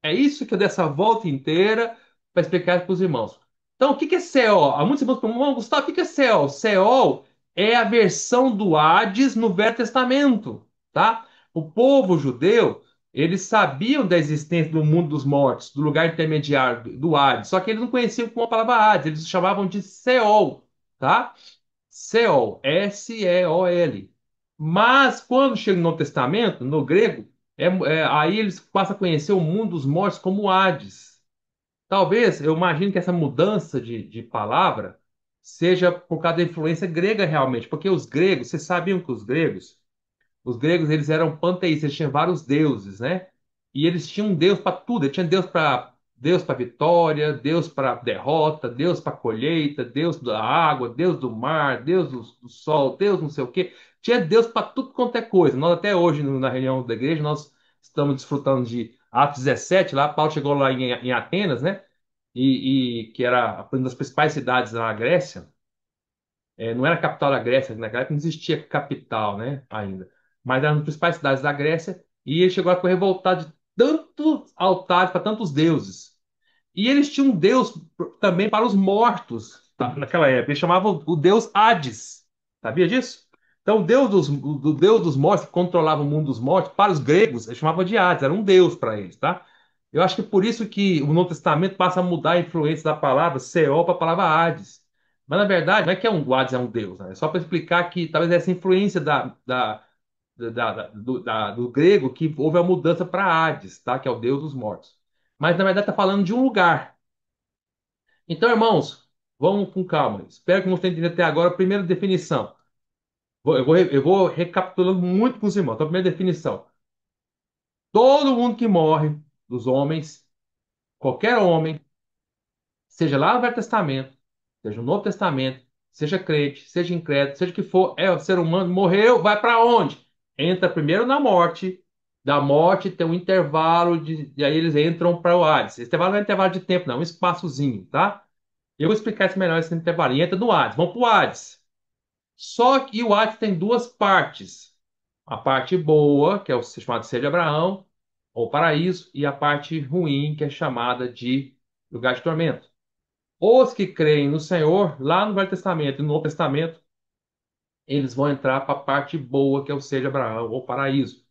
É isso que eu dei essa volta inteira para explicar para os irmãos. Então, o que que é Seol? Há muitos irmãos perguntam, Gustavo, o que que é Seol? Seol é a versão do Hades no Velho Testamento, tá? O povo judeu, eles sabiam da existência do mundo dos mortos, do lugar intermediário do Hades, só que eles não conheciam como a palavra Hades, eles chamavam de Seol, tá? Seol, Seol. Mas quando chega no Novo Testamento, no grego, aí eles passam a conhecer o mundo dos mortos como Hades. Talvez, eu imagino que essa mudança de palavra seja por causa da influência grega realmente, porque os gregos, vocês sabiam que os gregos, eles eram panteístas, eles tinham vários deuses, né? E eles tinham um deus para tudo. Eles tinham Deus para vitória, Deus para derrota, Deus para colheita, Deus da água, Deus do mar, Deus do sol, Deus não sei o quê. Tinha Deus para tudo quanto é coisa. Nós até hoje na reunião da igreja nós estamos desfrutando de Atos 17, lá Paulo chegou lá em Atenas, né? E que era uma das principais cidades da Grécia. Não era a capital da Grécia, naquela época não existia capital, né, ainda. Mas era uma das principais cidades da Grécia, e ele chegou a ficou revoltado de tantos altares para tantos deuses. E eles tinham um deus também para os mortos, tá, naquela época. Eles chamavam o deus Hades. Sabia disso? Então, o deus dos mortos, que controlava o mundo dos mortos, para os gregos, eles chamavam de Hades, era um deus para eles, tá? Eu acho que é por isso que o Novo Testamento passa a mudar a influência da palavra Seol para a palavra Hades. Mas, na verdade, não é que o Hades é um deus, né? É só para explicar que talvez essa influência do grego que houve a mudança para Hades, tá? Que é o deus dos mortos. Mas, na verdade, está falando de um lugar. Então, irmãos, vamos com calma. Espero que você tenha entendido até agora a primeira definição. Eu vou recapitulando muito com os irmãos. Então, a primeira definição: todo mundo que morre, dos homens, qualquer homem, seja lá no Velho Testamento, seja no Novo Testamento, seja crente, seja incrédulo, seja o que for, é o ser humano, morreu, vai para onde? Entra primeiro na morte. Da morte tem um intervalo e aí eles entram para o Hades. Esse intervalo não é intervalo de tempo, não, é um espaçozinho, tá? Eu vou explicar isso melhor esse intervalo. E entra no Hades. Vamos para o Hades. Só que o Hades tem duas partes. A parte boa, que é o chamado Ser de Abraão, ou paraíso, e a parte ruim, que é chamada de lugar de tormento. Os que creem no Senhor, lá no Velho Testamento e no Novo Testamento, eles vão entrar para a parte boa, que é o Ser de Abraão, ou paraíso.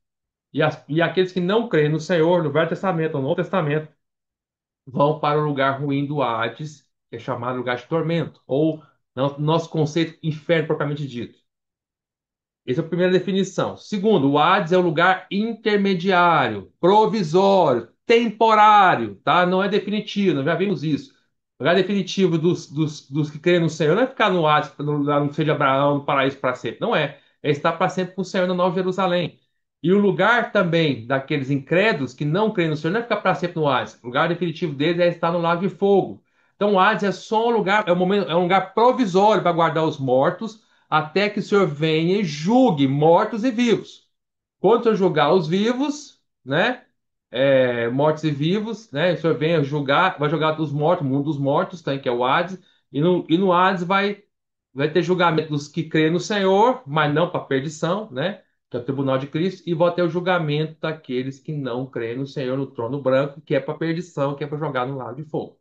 E aqueles que não creem no Senhor, no Velho Testamento ou no Novo Testamento, vão para o lugar ruim do Hades, que é chamado lugar de tormento, ou no nosso conceito, inferno propriamente dito. Essa é a primeira definição. Segundo, o Hades é o lugar intermediário, provisório, temporário, tá? Não é definitivo, nós já vimos isso. O lugar definitivo dos que creem no Senhor não é ficar no Hades, no seio de Abraão, no paraíso para sempre. Não é. É estar para sempre com o Senhor na Nova Jerusalém. E o lugar também daqueles incrédulos que não creem no Senhor não é ficar para sempre no Hades. O lugar definitivo deles é estar no lago de fogo. Então, o Hades é só um lugar, é um lugar provisório para guardar os mortos até que o Senhor venha e julgue mortos e vivos. Quando o Senhor julgar os vivos, né? Mortos e vivos, né? O Senhor venha julgar, vai julgar os mortos, o mundo dos mortos, tá, que é o Hades, e no Hades vai ter julgamento dos que creem no Senhor, mas não para perdição, né? Que é o tribunal de Cristo, e vai ter o julgamento daqueles que não creem no Senhor no trono branco, que é para perdição, que é para jogar no lago de fogo.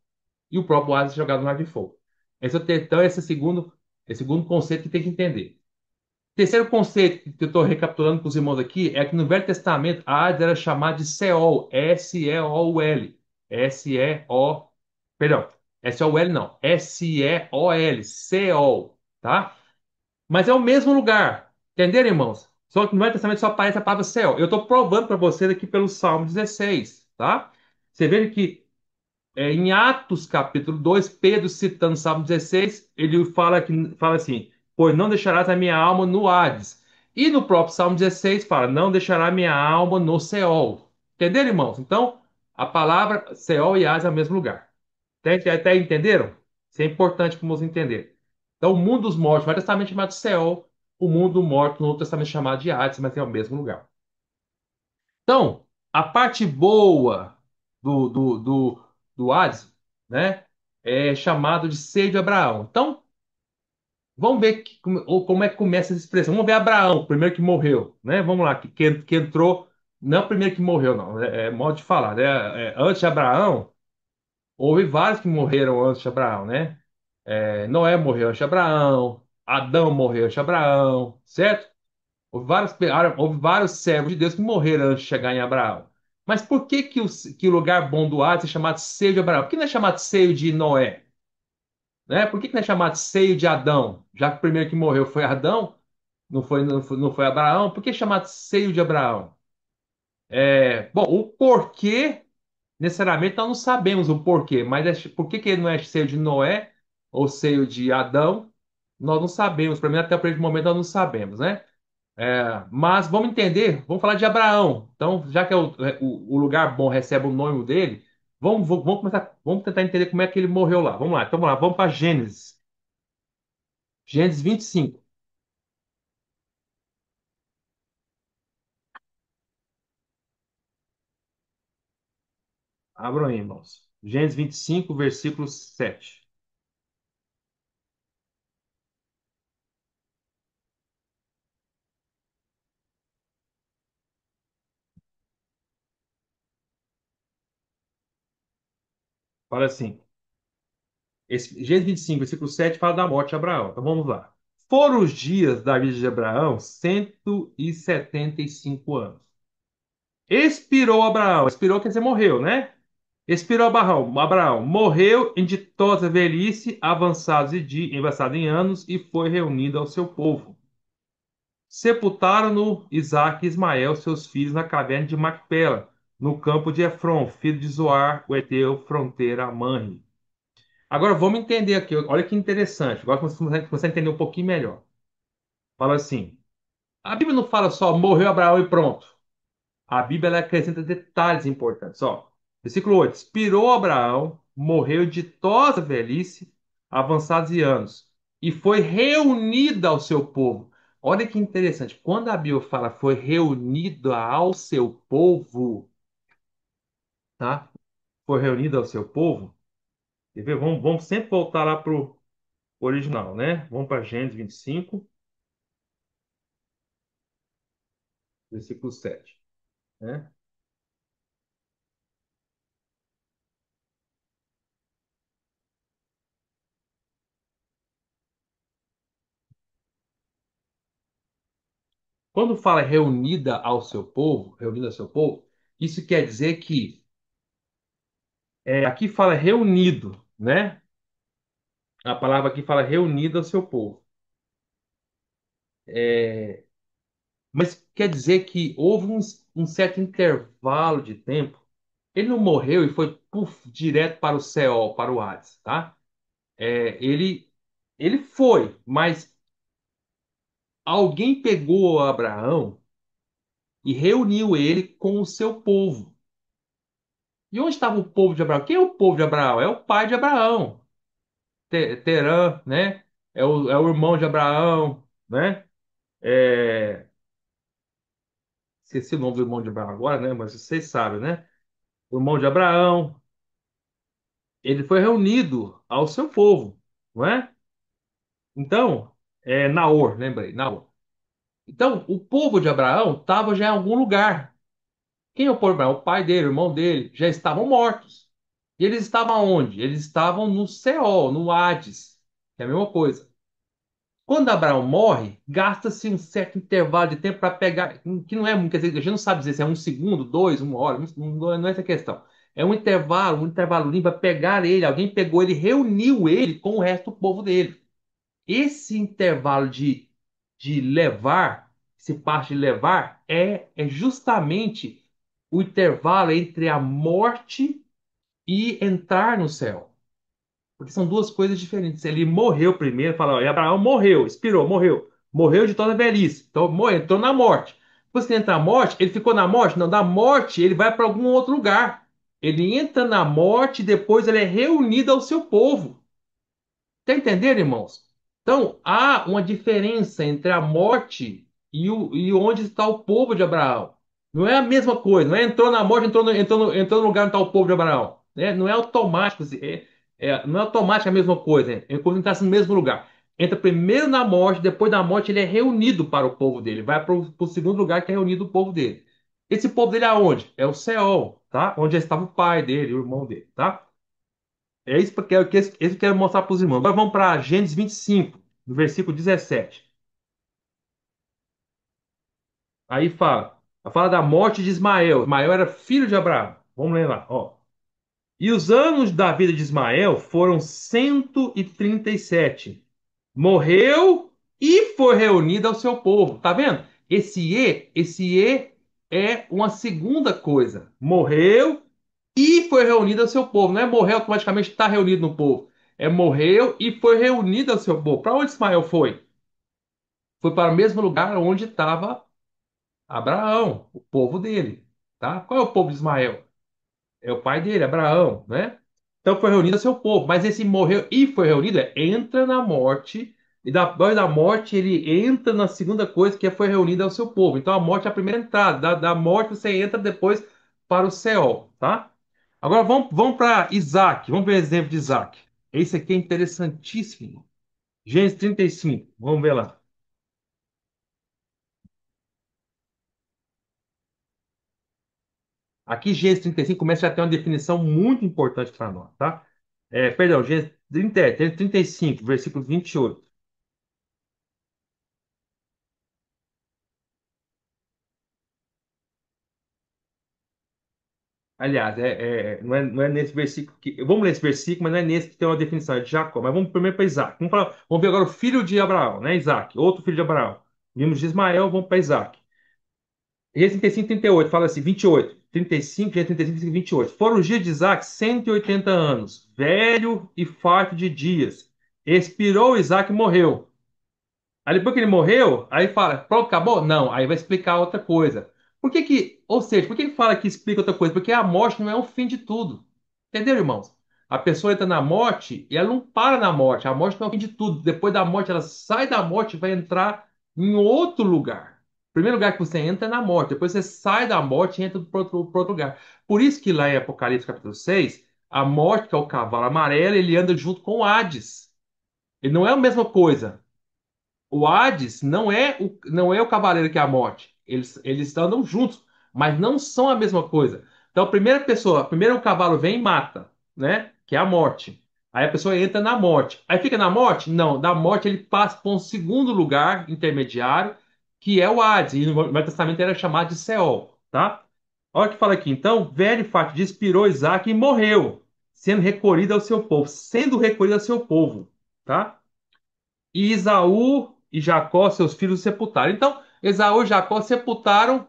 E o próprio Hades é jogado no lago de fogo. Então, esse é o segundo conceito que tem que entender. Terceiro conceito que eu estou recapitulando com os irmãos aqui é que no Velho Testamento a Hades era chamada de Seol, S-E-O-U-L. S-E-O, perdão, S-O-L não, S-E-O-L, Seol, tá? Mas é o mesmo lugar, entenderam, irmãos? Só que no Velho Testamento só aparece a palavra Seol. Eu estou provando para vocês aqui pelo Salmo 16, tá? Você vê que em Atos capítulo 2, Pedro citando o Salmo 16, ele fala assim: pois não deixarás a minha alma no Hades. E no próprio Salmo 16 fala: não deixará minha alma no Seol. Entenderam, irmãos? Então, a palavra Seol e Hades é o mesmo lugar. Até entenderam? Isso é importante para os entender. Então, o mundo dos mortos, no Velho Testamento é chamado Seol, o mundo do morto no Novo Testamento é chamado de Hades, mas é o mesmo lugar. Então, a parte boa do Hades, né, é chamado de seio de Abraão. Então, vamos ver como é que começa essa expressão. Vamos ver Abraão, o primeiro que morreu, né? Vamos lá, que entrou, não é o primeiro que morreu, não, é modo de falar, né? Antes de Abraão, houve vários que morreram antes de Abraão, né? Noé morreu antes de Abraão, Adão morreu antes de Abraão, certo? Houve vários servos de Deus que morreram antes de chegar em Abraão. Mas por que o lugar bom do Hades é chamado seio de Abraão? Por que não é chamado seio de Noé? Né? Por que não é chamado seio de Adão? Já que o primeiro que morreu foi Adão, Não foi Abraão? Por que chamado seio de Abraão? Bom, o porquê, necessariamente, nós não sabemos o porquê, mas por que que ele não é seio de Noé ou seio de Adão? Nós não sabemos, pelo menos até o presente momento nós não sabemos, né? Mas vamos entender, vamos falar de Abraão. Então, já que o lugar bom recebe o nome dele, vamos começar, vamos tentar entender como é que ele morreu lá. Vamos lá, então vamos lá, vamos para Gênesis. Gênesis 25. Abram aí, irmãos. Gênesis 25, versículo 7. Fala assim. Gênesis 25, versículo 7 fala da morte de Abraão. Então vamos lá. Foram os dias da vida de Abraão 175 anos. Expirou Abraão. Expirou quer dizer morreu, né? Expirou Abraão. Abraão morreu em ditosa velhice, avançado em anos, e foi reunido ao seu povo. Sepultaram-no Isaque e Ismael, seus filhos, na caverna de Macpela, no campo de Efron, filho de Zoar, o Eteu, fronteira a Manre. Agora vamos entender aqui, olha que interessante. Agora você entender um pouquinho melhor. Fala assim: a Bíblia não fala só morreu Abraão e pronto. A Bíblia ela acrescenta detalhes importantes. Ó, versículo 8: expirou Abraão, morreu de tosa velhice, avançados em anos, e foi reunido ao seu povo. Olha que interessante. Quando a Bíblia fala foi reunido ao seu povo, tá? Foi reunido ao seu povo. Quer ver? Vamos sempre voltar lá para o original, né? Vamos para Gênesis 25, versículo 7, né? Quando fala reunida ao seu povo, isso quer dizer que aqui fala reunido, né? A palavra aqui fala reunido ao seu povo. É, mas quer dizer que houve um certo intervalo de tempo. Ele não morreu e foi puf, direto para o céu, para o Hades, tá? Ele foi, mas alguém pegou Abraão e reuniu ele com o seu povo. E onde estava o povo de Abraão? Quem é o povo de Abraão? É o pai de Abraão, Terã, né? É o irmão de Abraão, né? É, esqueci o nome do irmão de Abraão agora, né? Mas vocês sabem, né? O irmão de Abraão, ele foi reunido ao seu povo, não é? Então, Naor, lembrei, Naor. Então, o povo de Abraão estava já em algum lugar. Quem é o povo de Abraão? O pai dele, o irmão dele, já estavam mortos. E eles estavam onde? Eles estavam no Seol, no Hades, que é a mesma coisa. Quando Abraão morre, gasta-se um certo intervalo de tempo para pegar, que não é muito, quer dizer, a gente não sabe dizer se é um segundo, dois, uma hora, não é essa a questão. É um intervalo para pegar ele. Alguém pegou ele, reuniu ele com o resto do povo dele. Esse intervalo de levar, esse parte de levar, é justamente o intervalo entre a morte e entrar no céu. Porque são duas coisas diferentes. Ele morreu primeiro, fala, ó, e Abraão morreu, expirou, morreu. Morreu de toda velhice. Então, morreu, entrou na morte. Depois que entra na morte, ele ficou na morte? Não, da morte ele vai para algum outro lugar. Ele entra na morte e depois ele é reunido ao seu povo. Tá entendendo, irmãos? Então, há uma diferença entre a morte e onde está o povo de Abraão. Não é a mesma coisa, não é entrou na morte, entrou no lugar onde está o povo de Abraão. Né? Não é automático, assim, não é automático a mesma coisa, né? É quando está no mesmo lugar. Entra primeiro na morte, depois da morte ele é reunido para o povo dele. Vai para o segundo lugar que é reunido o povo dele. Esse povo dele é aonde? É o Seol, tá? Onde já estava o pai dele, o irmão dele, tá? É isso que eu quero mostrar para os irmãos. Agora vamos para Gênesis 25, no versículo 17. Aí fala da morte de Ismael. Ismael era filho de Abraão. Vamos ler lá, ó. E os anos da vida de Ismael foram 137. Morreu e foi reunido ao seu povo. Tá vendo? Esse é uma segunda coisa. Morreu e foi reunido ao seu povo. Não é morreu automaticamente está reunido no povo. É morreu e foi reunido ao seu povo. Para onde Ismael foi? Foi para o mesmo lugar onde estava Abraão, o povo dele. Tá? Qual é o povo de Ismael? É o pai dele, Abraão, né? Então foi reunido ao seu povo. Mas esse morreu e foi reunido, entra na morte. E depois da morte ele entra na segunda coisa que foi reunido ao seu povo. Então a morte é a primeira entrada. Da morte você entra depois para o céu, tá? Agora vamos para Isaac. Vamos ver o exemplo de Isaac. Esse aqui é interessantíssimo. Gênesis 35. Vamos ver lá. Aqui, Gênesis 35 começa a ter uma definição muito importante para nós, tá? Perdão, Gênesis 35, versículo 28. Aliás, não é nesse versículo que. Vamos ler esse versículo, mas não é nesse que tem uma definição, é de Jacó. Mas vamos primeiro para Isaac. Vamos ver agora o filho de Abraão, né? Isaac, outro filho de Abraão. Vimos de Ismael, vamos para Isaac. Gênesis 35, 38, fala assim, 28. 35, Gênesis 35, 28. Foram os dias de Isaac 180 anos, velho e farto de dias. Expirou Isaac e morreu. Aí depois que ele morreu, aí fala, pronto, acabou? Não, aí vai explicar outra coisa. Ou seja, por que que fala que explica outra coisa? Porque a morte não é o fim de tudo. Entendeu, irmãos? A pessoa entra na morte e ela não para na morte. A morte não é o fim de tudo. Depois da morte, ela sai da morte e vai entrar em outro lugar. O primeiro lugar que você entra é na morte. Depois você sai da morte e entra para outro lugar. Por isso que lá em Apocalipse capítulo 6, a morte, que é o cavalo amarelo, ele anda junto com o Hades. Ele não é a mesma coisa. O Hades não é o cavaleiro que é a morte. Eles andam juntos, mas não são a mesma coisa. Então, a primeira pessoa, primeiro o cavalo vem e mata, né? Que é a morte. Aí a pessoa entra na morte. Aí fica na morte? Não, da morte ele passa para um segundo lugar intermediário, que é o Hades. E no Velho Testamento era chamado de Seol, tá? Olha o que fala aqui. Então, velho fato expirou Isaac e morreu, sendo recolhido ao seu povo, sendo recolhido ao seu povo, tá? E Esaú e Jacó, seus filhos, sepultaram. Então, Esaú e Jacó sepultaram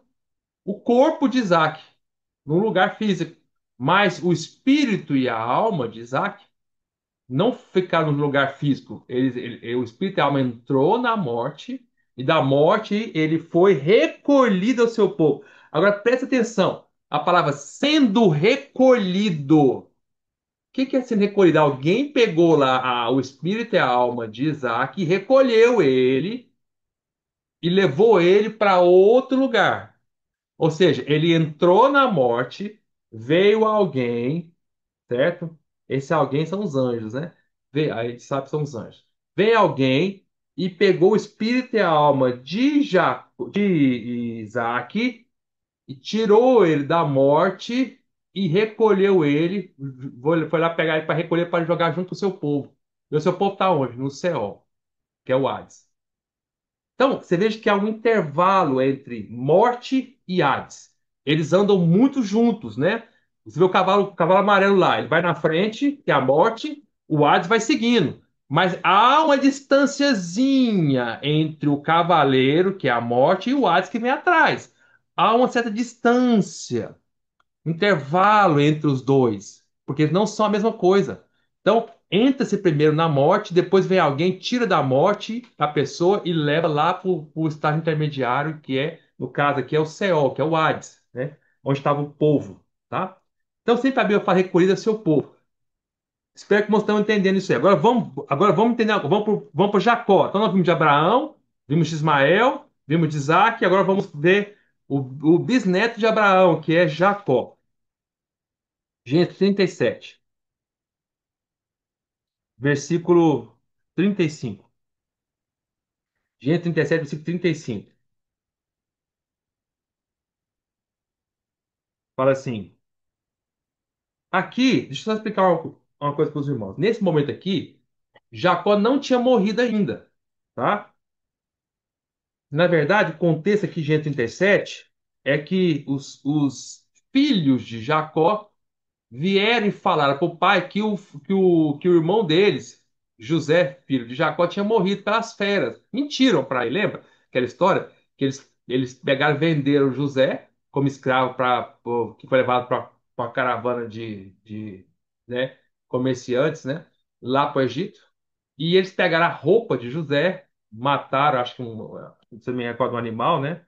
o corpo de Isaac num lugar físico. Mas o espírito e a alma de Isaac não ficaram no lugar físico. O espírito e a alma entrou na morte, e da morte ele foi recolhido ao seu povo. Agora presta atenção: a palavra sendo recolhido. O que é sendo recolhido? Alguém pegou lá o espírito e a alma de Isaac e recolheu ele e levou ele para outro lugar. Ou seja, ele entrou na morte, veio alguém, certo? Esse alguém são os anjos, né? A gente sabe que são os anjos. Veio alguém e pegou o espírito e a alma de Isaac e tirou ele da morte e recolheu ele. Foi lá pegar ele para recolher para jogar junto com o seu povo. E o seu povo está onde? No céu, que é o Hades. Então, você veja que há um intervalo entre morte e Hades. Eles andam muito juntos, né? Você vê o cavalo amarelo lá, ele vai na frente, que é a morte, o Hades vai seguindo. Mas há uma distanciazinha entre o cavaleiro, que é a morte, e o Hades que vem atrás. Há uma certa distância intervalo entre os dois, porque eles não são a mesma coisa. Então, entra-se primeiro na morte, depois vem alguém, tira da morte a pessoa e leva lá para o estágio intermediário, que é, no caso aqui, é o Seol, que é o Hades, né? Onde estava o povo, tá? Então, sempre a Bíblia fala recolhida ao seu povo. Espero que vocês estão entendendo isso aí. Agora vamos entender, vamos para Jacó. Então, nós vimos de Abraão, vimos de Ismael, vimos de Isaac, e agora vamos ver o bisneto de Abraão, que é Jacó. Gênesis 37, versículo 35. Gênesis 37, versículo 35. Fala assim: aqui, deixa eu só explicar uma coisa para os irmãos. Nesse momento aqui, Jacó não tinha morrido ainda, tá? Na verdade, o contexto aqui de Gênesis 37 é que os filhos de Jacó vieram e falaram para o pai que o irmão deles José, filho de Jacó, tinha morrido pelas feras. Mentiram para ele, lembra? Aquela história que eles pegaram e venderam José como escravo que foi levado para uma caravana de né, comerciantes, né, lá para o Egito. E eles pegaram a roupa de José, mataram, acho que se não me recordo, um animal, né?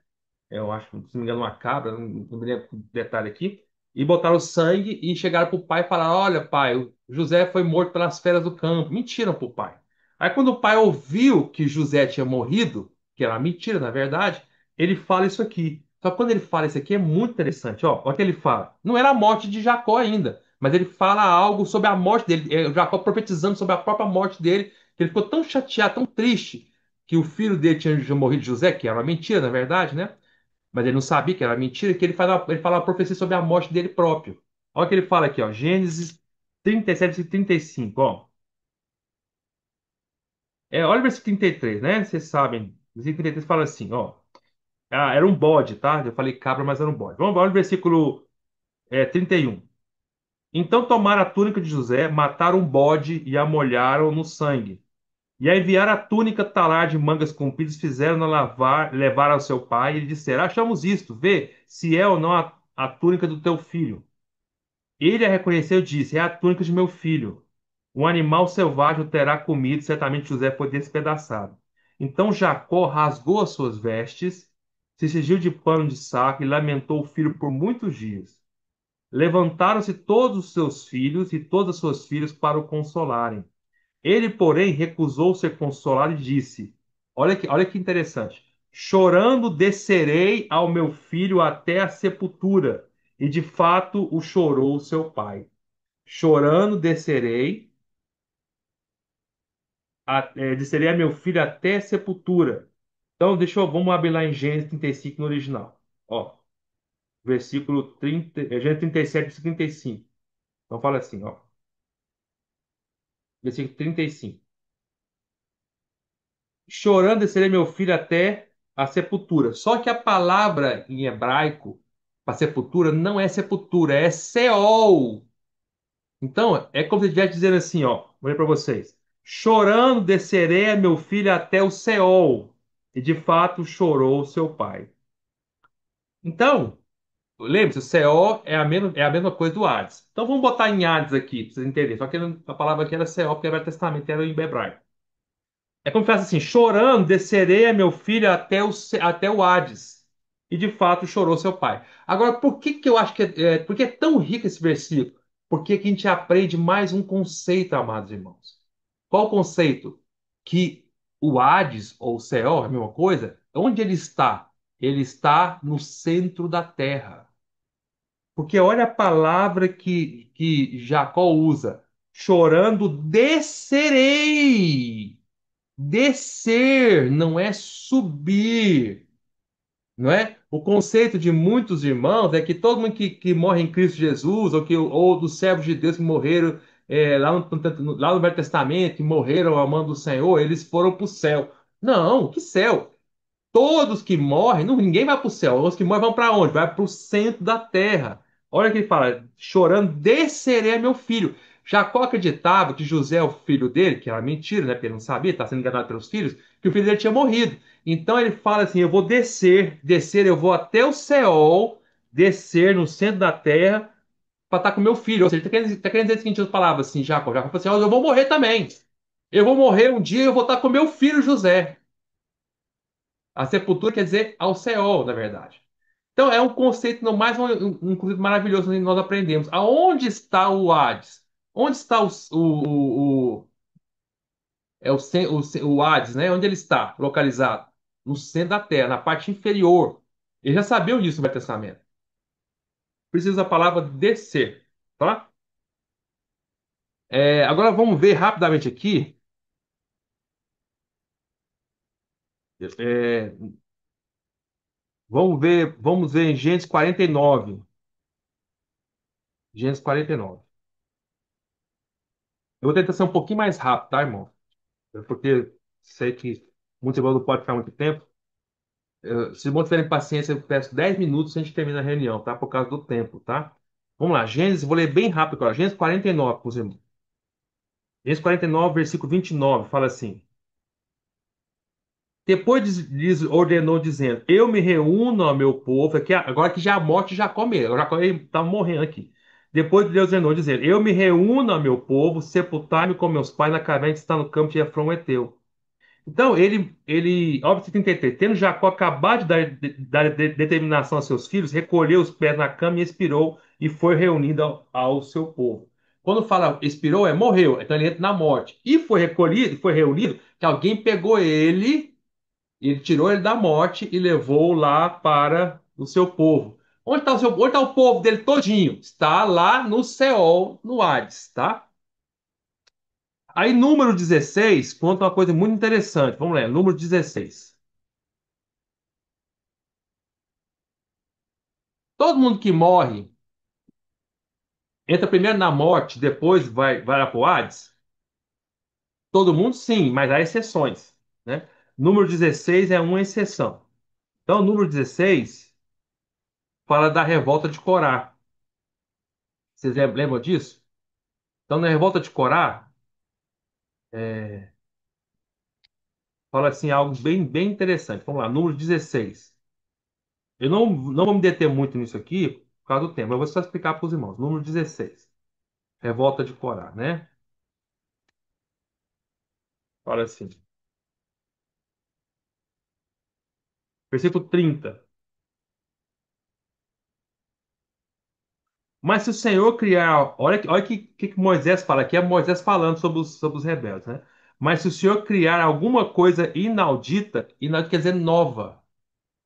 Eu acho, se não me engano, uma cabra, não me lembro o detalhe aqui, e botaram sangue e chegaram pro pai e falaram: Olha, pai, o José foi morto pelas feras do campo. Mentiram pro pai. Aí, quando o pai ouviu que José tinha morrido, que era mentira, na verdade, ele fala isso aqui. Só que quando ele fala isso aqui é muito interessante, ó. Olha o que ele fala. Não era a morte de Jacó ainda, mas ele fala algo sobre a morte dele. É Jacó profetizando sobre a própria morte dele, que ele ficou tão chateado, tão triste, que o filho dele tinha morrido, José, que era uma mentira, na verdade, né? Mas ele não sabia que era mentira, que ele fala uma profecia sobre a morte dele próprio. Olha o que ele fala aqui, ó, Gênesis 37 e 35, ó. Olha o versículo 33, né? Vocês sabem. Versículo 33 fala assim, ó. Ah, era um bode, tá? Eu falei cabra, mas era um bode. Vamos olha o versículo 31. Então tomaram a túnica de José, mataram um bode e a molharam no sangue. E a enviaram a túnica talar de mangas compridas, fizeram-na lavar, levar ao seu pai, e lhe disseram: Achamos isto, vê se é ou não a túnica do teu filho. Ele a reconheceu e disse: É a túnica de meu filho. Um animal selvagem o terá comido, certamente José foi despedaçado. Então Jacó rasgou as suas vestes, se cingiu de pano de saco e lamentou o filho por muitos dias. Levantaram-se todos os seus filhos e todas as suas filhas para o consolarem. Ele, porém, recusou ser consolado e disse: olha que interessante. Chorando descerei ao meu filho até a sepultura. E de fato o chorou seu pai. Chorando descerei a meu filho até a sepultura. Então, vamos abrir lá em Gênesis 35 no original. Ó, versículo 30, Gênesis 37, versículo 35. Então fala assim, ó, versículo 35. Chorando descerei meu filho até a sepultura. Só que a palavra em hebraico para sepultura não é sepultura, é Seol. Então, é como se estivesse dizendo assim, ó, vou ler para vocês. Chorando descerei a meu filho até o Seol. E de fato chorou seu pai. Então, lembre-se, o Seol é a mesma coisa do Hades. Então vamos botar em Hades aqui, para vocês entenderem. Só que a palavra aqui era Seol, porque o Velho Testamento era em hebraico. É como se fosse assim: chorando, descerei a meu filho até o Hades. E de fato chorou seu pai. Agora, por que que eu acho porque é tão rico esse versículo? Porque que a gente aprende mais um conceito, amados irmãos. Qual o conceito? Que o Hades, ou o Seol, é a mesma coisa, onde ele está? Ele está no centro da terra. Porque olha a palavra que Jacó usa: chorando, descerei. Descer não é subir, não é? O conceito de muitos irmãos é que todo mundo que morre em Cristo Jesus, ou dos servos de Deus que morreram lá no Velho Testamento, que morreram amando o Senhor, eles foram para o céu. Não, que céu? Todos que morrem, ninguém vai para o céu. Os que morrem vão para onde? Vai para o centro da terra. Olha o que ele fala: chorando, descerei a meu filho. Jacó acreditava que José é o filho dele, que era mentira, né? Porque ele não sabia, estava sendo enganado pelos filhos, que o filho dele tinha morrido. Então ele fala assim: Eu vou descer, eu vou até o Seol, descer no centro da terra para estar com meu filho. Ou seja, tá querendo dizer as seguintes palavras assim: Jacó falou assim: Eu vou morrer também. Eu vou morrer um dia e eu vou estar com meu filho José. A sepultura quer dizer ao Seol, na verdade. Então é um conceito, no mais um conceito maravilhoso que nós aprendemos. Aonde está o Hades? Onde está o Hades, né? Onde ele está localizado? No centro da Terra, na parte inferior. Eles já sabiam disso no Velho Testamento. Precisa da palavra descer, tá? Agora vamos ver rapidamente aqui. é, vamos ver em Gênesis 49. Gênesis 49. Eu vou tentar ser um pouquinho mais rápido, tá, irmão? Porque sei que muitos irmãos não podem ficar muito tempo. Se não tiverem paciência, eu peço 10 minutos e a gente termina a reunião, tá? Por causa do tempo, tá? Vamos lá, Gênesis, vou ler bem rápido agora. Gênesis 49, por exemplo. Gênesis 49, versículo 29, fala assim: Depois lhes ordenou, dizendo: Eu me reúno ao meu povo. Aqui, agora que já a morte já come ele, Jacó estava morrendo aqui. Depois Deus ordenou, dizendo: Eu me reúno ao meu povo, sepultai-me com meus pais na caverna que está no campo de Efron Eteu. Então, óbvio, 33, tendo Jacó acabado de dar determinação a seus filhos, recolheu os pés na cama e expirou, e foi reunido ao seu povo. Quando fala expirou, é morreu, então ele entra na morte. E foi recolhido, foi reunido, que alguém pegou ele tirou ele da morte e levou lá para o seu povo. Onde está o povo dele todinho? Está lá no Seol, no Hades, tá? Aí, número 16 conta uma coisa muito interessante. Vamos lá, número 16. Todo mundo que morre entra primeiro na morte, depois vai lá para o Hades? Todo mundo sim, mas há exceções, né? Número 16 é uma exceção. Então, o número 16 fala da revolta de Corá. Vocês lembram disso? Então, na revolta de Corá, é, fala assim algo bem interessante. Vamos lá, número 16. Eu não vou me deter muito nisso aqui, por causa do tempo. Eu vou só explicar para os irmãos. Número 16. Revolta de Corá, né? Fala assim. Versículo 30. Mas se o Senhor criar. Olha que Moisés fala aqui, é Moisés falando sobre os rebeldes, né? Mas se o Senhor criar alguma coisa inaudita, inaudita quer dizer nova,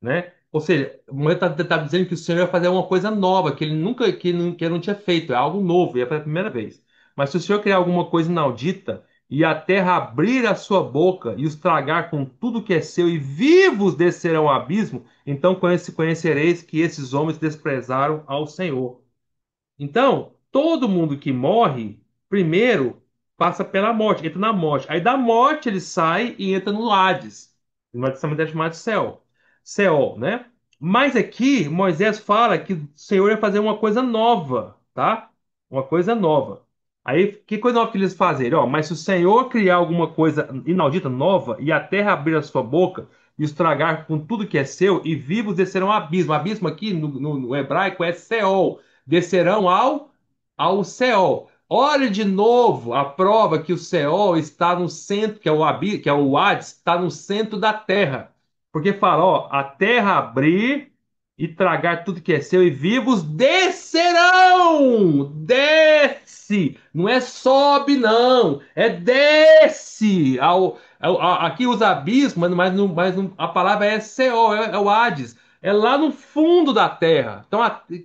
né? Ou seja, o Moisés está dizendo que o Senhor ia fazer uma coisa nova, que ele nunca, que ele não tinha feito, é algo novo, e é pela primeira vez. Mas se o Senhor criar alguma coisa inaudita, e a terra abrir a sua boca e os tragar com tudo que é seu, e vivos descerão ao abismo, então conhecereis que esses homens desprezaram ao Senhor. Então, todo mundo que morre, primeiro passa pela morte, entra na morte. Aí da morte ele sai e entra no Hades. No Testamento é chamado de céu. Seol, né? Mas aqui Moisés fala que o Senhor ia fazer uma coisa nova, tá? Uma coisa nova. Aí, que coisa nova que eles fazem? Ó, mas se o Senhor criar alguma coisa inaudita, nova, e a terra abrir a sua boca e os tragar com tudo que é seu, e vivos descerão ao abismo. Abismo aqui no hebraico é Seol, descerão ao Seol. Olhe de novo a prova que o Seol está no centro, que é o Hades, está no centro da terra. Porque fala, ó, a terra abrir e tragar tudo que é seu, e vivos descerão. Desce. Não é sobe, não. É desce. Aqui os abismos, a palavra é Seol, é o Hades. É lá no fundo da terra. Então,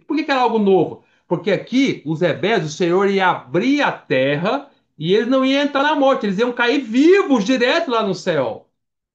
por que era algo novo? Porque aqui, os rebeldes, o Senhor ia abrir a terra e eles não iam entrar na morte, eles iam cair vivos direto lá no céu.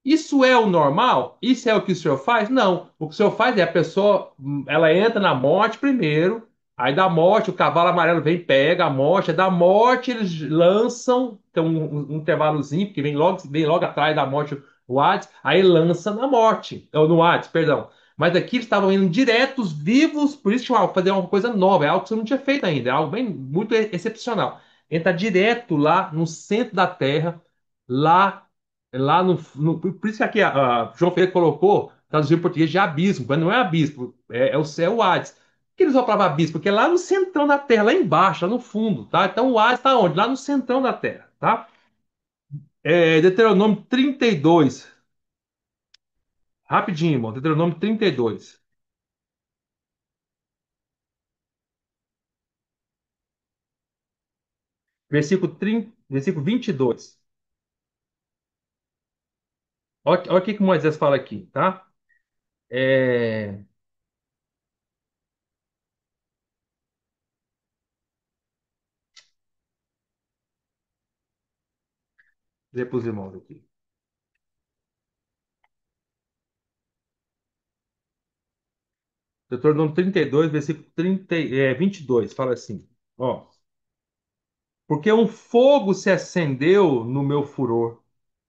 Isso é o normal? Isso é o que o Senhor faz? Não. O que o Senhor faz é a pessoa, ela entra na morte primeiro, aí da morte o cavalo amarelo vem, pega a morte, da morte eles lançam, tem um intervalozinho, porque vem logo atrás da morte o Hades, aí lança na morte, ou no Hades, perdão. Mas aqui eles estavam indo diretos, vivos, por isso que fazer uma coisa nova, é algo que você não tinha feito ainda, é algo bem muito excepcional. Entra direto lá no centro da terra, lá, lá por isso que aqui João Ferreira colocou, traduziu em português de abismo, mas não é abismo, é o céu, o Hades. Por que eles vão para abismo? Porque é lá no centrão da terra, lá embaixo, lá no fundo, tá? Então o Hades está onde? Lá no centrão da terra, tá? Deuteronômio 32, rapidinho, irmão, Deuteronômio 32. Versículo 22. Olha o que Moisés fala aqui, tá? É... Vou dizer para os irmãos aqui. Deuteronômio 32, versículo 22, fala assim, ó. Porque um fogo se acendeu no meu furor,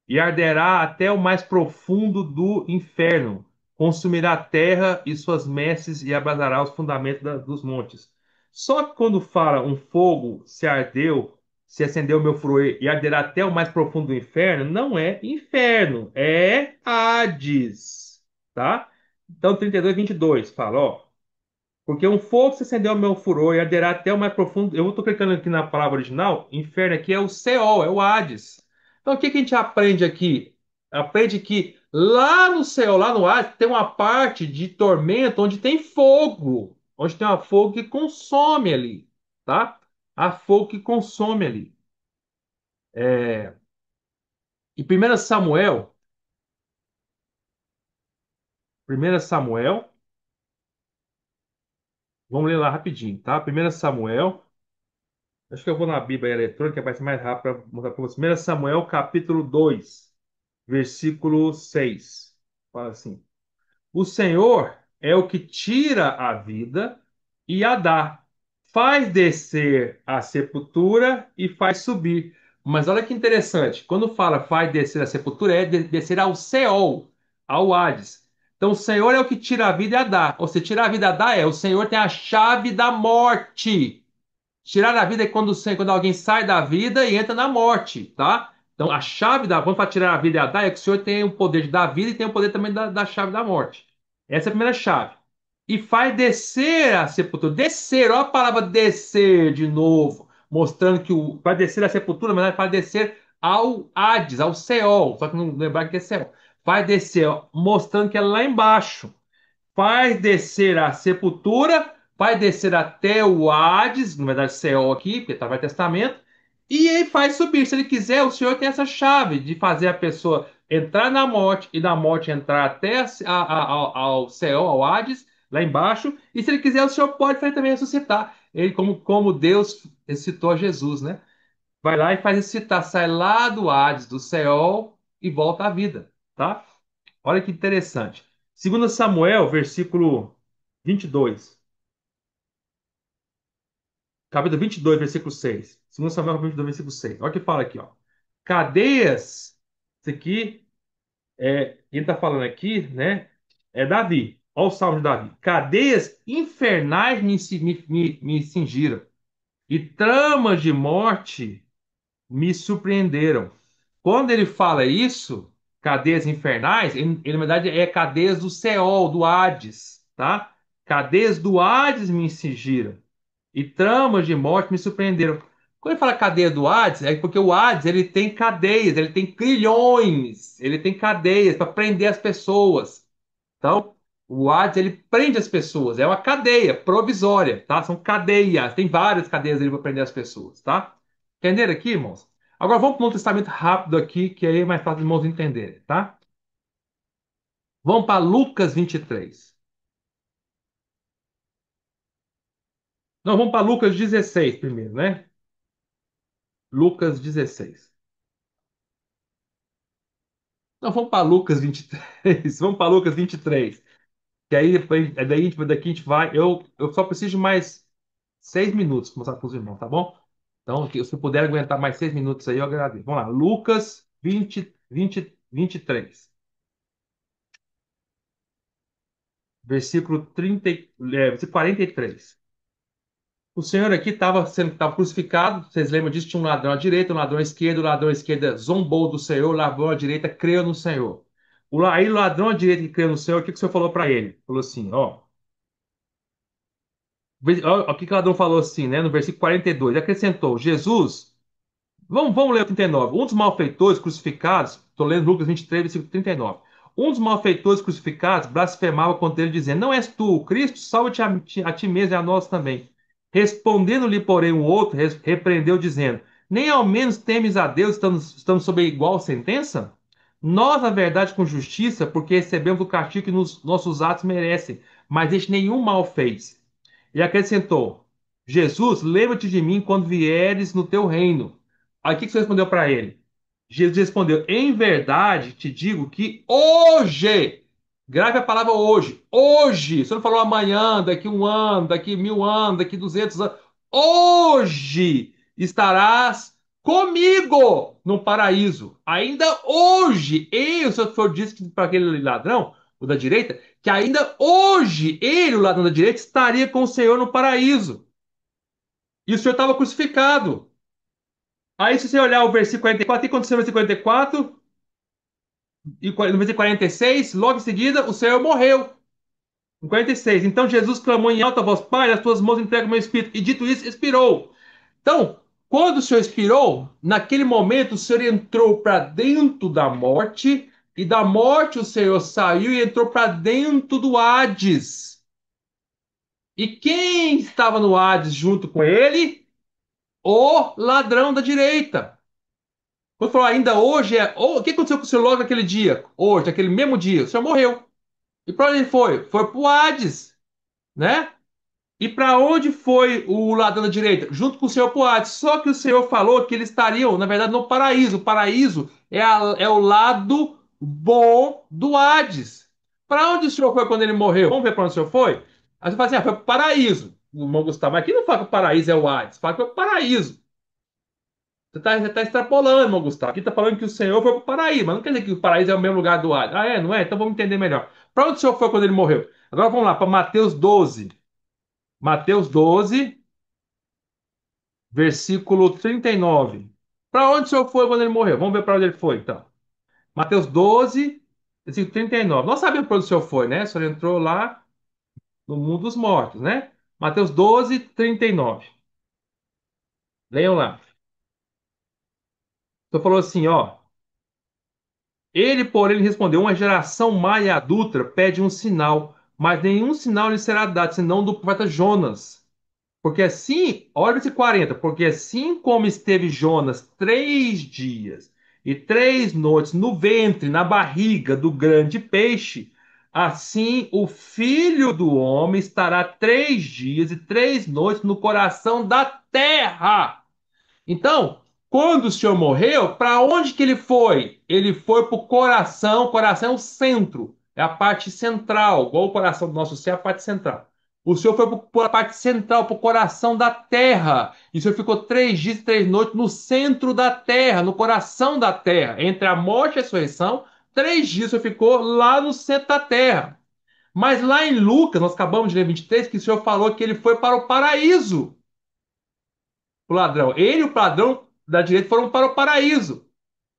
e arderá até o mais profundo do inferno, consumirá a terra e suas messes e abrasará os fundamentos dos montes. Só que quando fala um fogo se ardeu, se acender o meu furor e arderá até o mais profundo do inferno, não é inferno, é Hades, tá? Então, 32:22 fala, ó. Porque um fogo se acendeu ao meu furor e arderá até o mais profundo. Eu estou clicando aqui na palavra original. Inferno aqui é o Seol, é o Hades. Então o que que a gente aprende aqui? Aprende que lá no Seol, lá no Hades, tem uma parte de tormento onde tem fogo. Onde tem um fogo que consome ali. Tá? Há fogo que consome ali. E 1 Samuel, vamos ler lá rapidinho, tá? 1 Samuel. Acho que eu vou na Bíblia eletrônica, vai ser mais rápido para mostrar para você. 1 Samuel, capítulo 2, versículo 6. Fala assim: O Senhor é o que tira a vida e a dá, faz descer a sepultura e faz subir. Mas olha que interessante, quando fala faz descer a sepultura, é descer ao Seol, ao Hades. Então o Senhor é o que tira a vida e a dá. Ou seja, tirar a vida e a dá o Senhor tem a chave da morte. Tirar a vida é quando alguém sai da vida e entra na morte, tá? Então, a chave da. Quando para tirar a vida e a dar, é que o Senhor tem o poder de dar vida e tem o poder também da chave da morte. Essa é a primeira chave. E faz descer a sepultura. Descer, olha a palavra descer de novo. Mostrando que o. Vai descer a sepultura, mas faz descer ao Hades, ao Seol. Só que não lembrar que é Seol. Vai descer, ó, mostrando que é lá embaixo. Faz descer a sepultura, vai descer até o Hades, na verdade Seol aqui, porque está no Velho Testamento, e ele faz subir. Se ele quiser, o Senhor tem essa chave de fazer a pessoa entrar na morte e da morte entrar até ao Seol, ao Hades, lá embaixo. E se ele quiser, o Senhor pode fazer também ressuscitar. Ele, como Deus ressuscitou a Jesus, né? Vai lá e faz ressuscitar, sai lá do Hades, do Seol e volta à vida, tá? Olha que interessante. 2 Samuel, versículo 22. Capítulo 22, versículo 6. 2 Samuel, capítulo 22, versículo 6. Olha o que fala aqui, ó. Cadeias. Isso aqui, quem está falando aqui, né? É Davi. Olha o salmo de Davi. Cadeias infernais me cingiram, e tramas de morte me surpreenderam. Quando ele fala isso, cadeias infernais, ele, na verdade é cadeias do Seol, do Hades, tá? Cadeias do Hades me cingiram e tramas de morte me surpreenderam. Quando ele fala cadeia do Hades, é porque o Hades ele tem cadeias, ele tem grilhões, ele tem cadeias para prender as pessoas. Então, o Hades ele prende as pessoas, é uma cadeia provisória, tá? São cadeias, tem várias cadeias ali para prender as pessoas, tá? Entenderam aqui, irmãos? Agora vamos para o Novo Testamento rápido aqui, que aí é mais fácil os irmãos entenderem, tá? Vamos para Lucas 23. Não, vamos para Lucas 16 primeiro, né? Lucas 16. Não, vamos para Lucas 23. Vamos para Lucas 23. Que aí depois, daqui a gente vai. Eu só preciso de mais 6 minutos para mostrar para os irmãos, tá bom? Então, se puder aguentar mais 6 minutos aí, eu agradeço. Vamos lá, Lucas 23, versículo 30, versículo 43. O Senhor aqui tava crucificado, vocês lembram disso? Tinha um ladrão à direita, um ladrão à esquerda, o ladrão à esquerda zombou do Senhor, o ladrão à direita creu no Senhor. Aí o ladrão à direita que creu no Senhor, o que que o Senhor falou para ele? Falou assim, ó. O que que o ladrão falou assim, né? No versículo 42, acrescentou: Jesus, vamos ler o 39. Um dos malfeitores crucificados, estou lendo Lucas 23, versículo 39. Um dos malfeitores crucificados blasfemava contra ele, dizendo: Não és tu o Cristo? Salva-te a ti mesmo e a nós também. Respondendo-lhe, porém, o outro repreendeu, dizendo: Nem ao menos temes a Deus, estamos sob igual sentença? Nós, na verdade, com justiça, porque recebemos o castigo que nossos atos merecem, mas este nenhum mal fez. E acrescentou: Jesus, lembra-te de mim quando vieres no teu reino. Aí o que que você respondeu para ele? Jesus respondeu: Em verdade te digo que hoje, grave a palavra hoje, hoje, você não falou amanhã, daqui 1 ano, daqui 1000 anos, daqui 200 anos, hoje estarás comigo no paraíso. Ainda hoje, e o Senhor disse para aquele ladrão, o da direita, que ainda hoje ele, o ladrão da direita, estaria com o Senhor no paraíso. E o Senhor estava crucificado. Aí, se você olhar o versículo 44, o que aconteceu no versículo 44 no versículo 46, logo em seguida, o Senhor morreu. No 46. Então Jesus clamou em alta voz: Pai, nas tuas mãos entrego o meu espírito. E dito isso, expirou. Então, quando o Senhor expirou, naquele momento o Senhor entrou para dentro da morte, e da morte o Senhor saiu e entrou para dentro do Hades. E quem estava no Hades junto com ele? O ladrão da direita. Quando falou ainda hoje o que aconteceu com o Senhor logo naquele dia? Hoje, naquele mesmo dia, o Senhor morreu. E para onde ele foi? Foi para o Hades, né? E para onde foi o ladrão da direita? Junto com o Senhor Poades. Só que o Senhor falou que eles estariam, na verdade, no paraíso. O paraíso é o lado bom do Hades. Para onde o Senhor foi quando ele morreu? Vamos ver para onde o Senhor foi? Aí você fala assim: foi para o paraíso. O irmão Gustavo, mas aqui não fala que o paraíso é o Hades, fala que foi para o paraíso. Você tá extrapolando, irmão Gustavo. Aqui está falando que o Senhor foi para o paraíso, mas não quer dizer que o paraíso é o mesmo lugar do Hades. Ah, é? Não é? Então vamos entender melhor. Para onde o Senhor foi quando ele morreu? Agora vamos lá, para Mateus 12. Mateus 12, versículo 39. Para onde o Senhor foi quando ele morreu? Vamos ver para onde ele foi, então. Mateus 12, versículo 39. Nós sabemos para onde o Senhor foi, né? O Senhor entrou lá no mundo dos mortos, né? Mateus 12, 39. Leiam lá. O Senhor falou assim, ó. Ele, porém, lhe respondeu: Uma geração má e adulta pede um sinal, mas nenhum sinal lhe será dado, senão do profeta Jonas. Porque assim, olha esse 40, porque assim como esteve Jonas 3 dias e 3 noites no ventre, na barriga do grande peixe, assim o filho do homem estará 3 dias e 3 noites no coração da terra. Então, quando o Senhor morreu, para onde que ele foi? Ele foi para o coração é o centro, é a parte central, igual o coração do nosso ser, é a parte central. O Senhor foi para a parte central, para o coração da terra. E o Senhor ficou 3 dias e 3 noites no centro da terra, no coração da terra, entre a morte e a ressurreição. 3 dias o Senhor ficou lá no centro da terra. Mas lá em Lucas, nós acabamos de ler 23, que o Senhor falou que ele foi para o paraíso o ladrão. Ele e o ladrão da direita foram para o paraíso.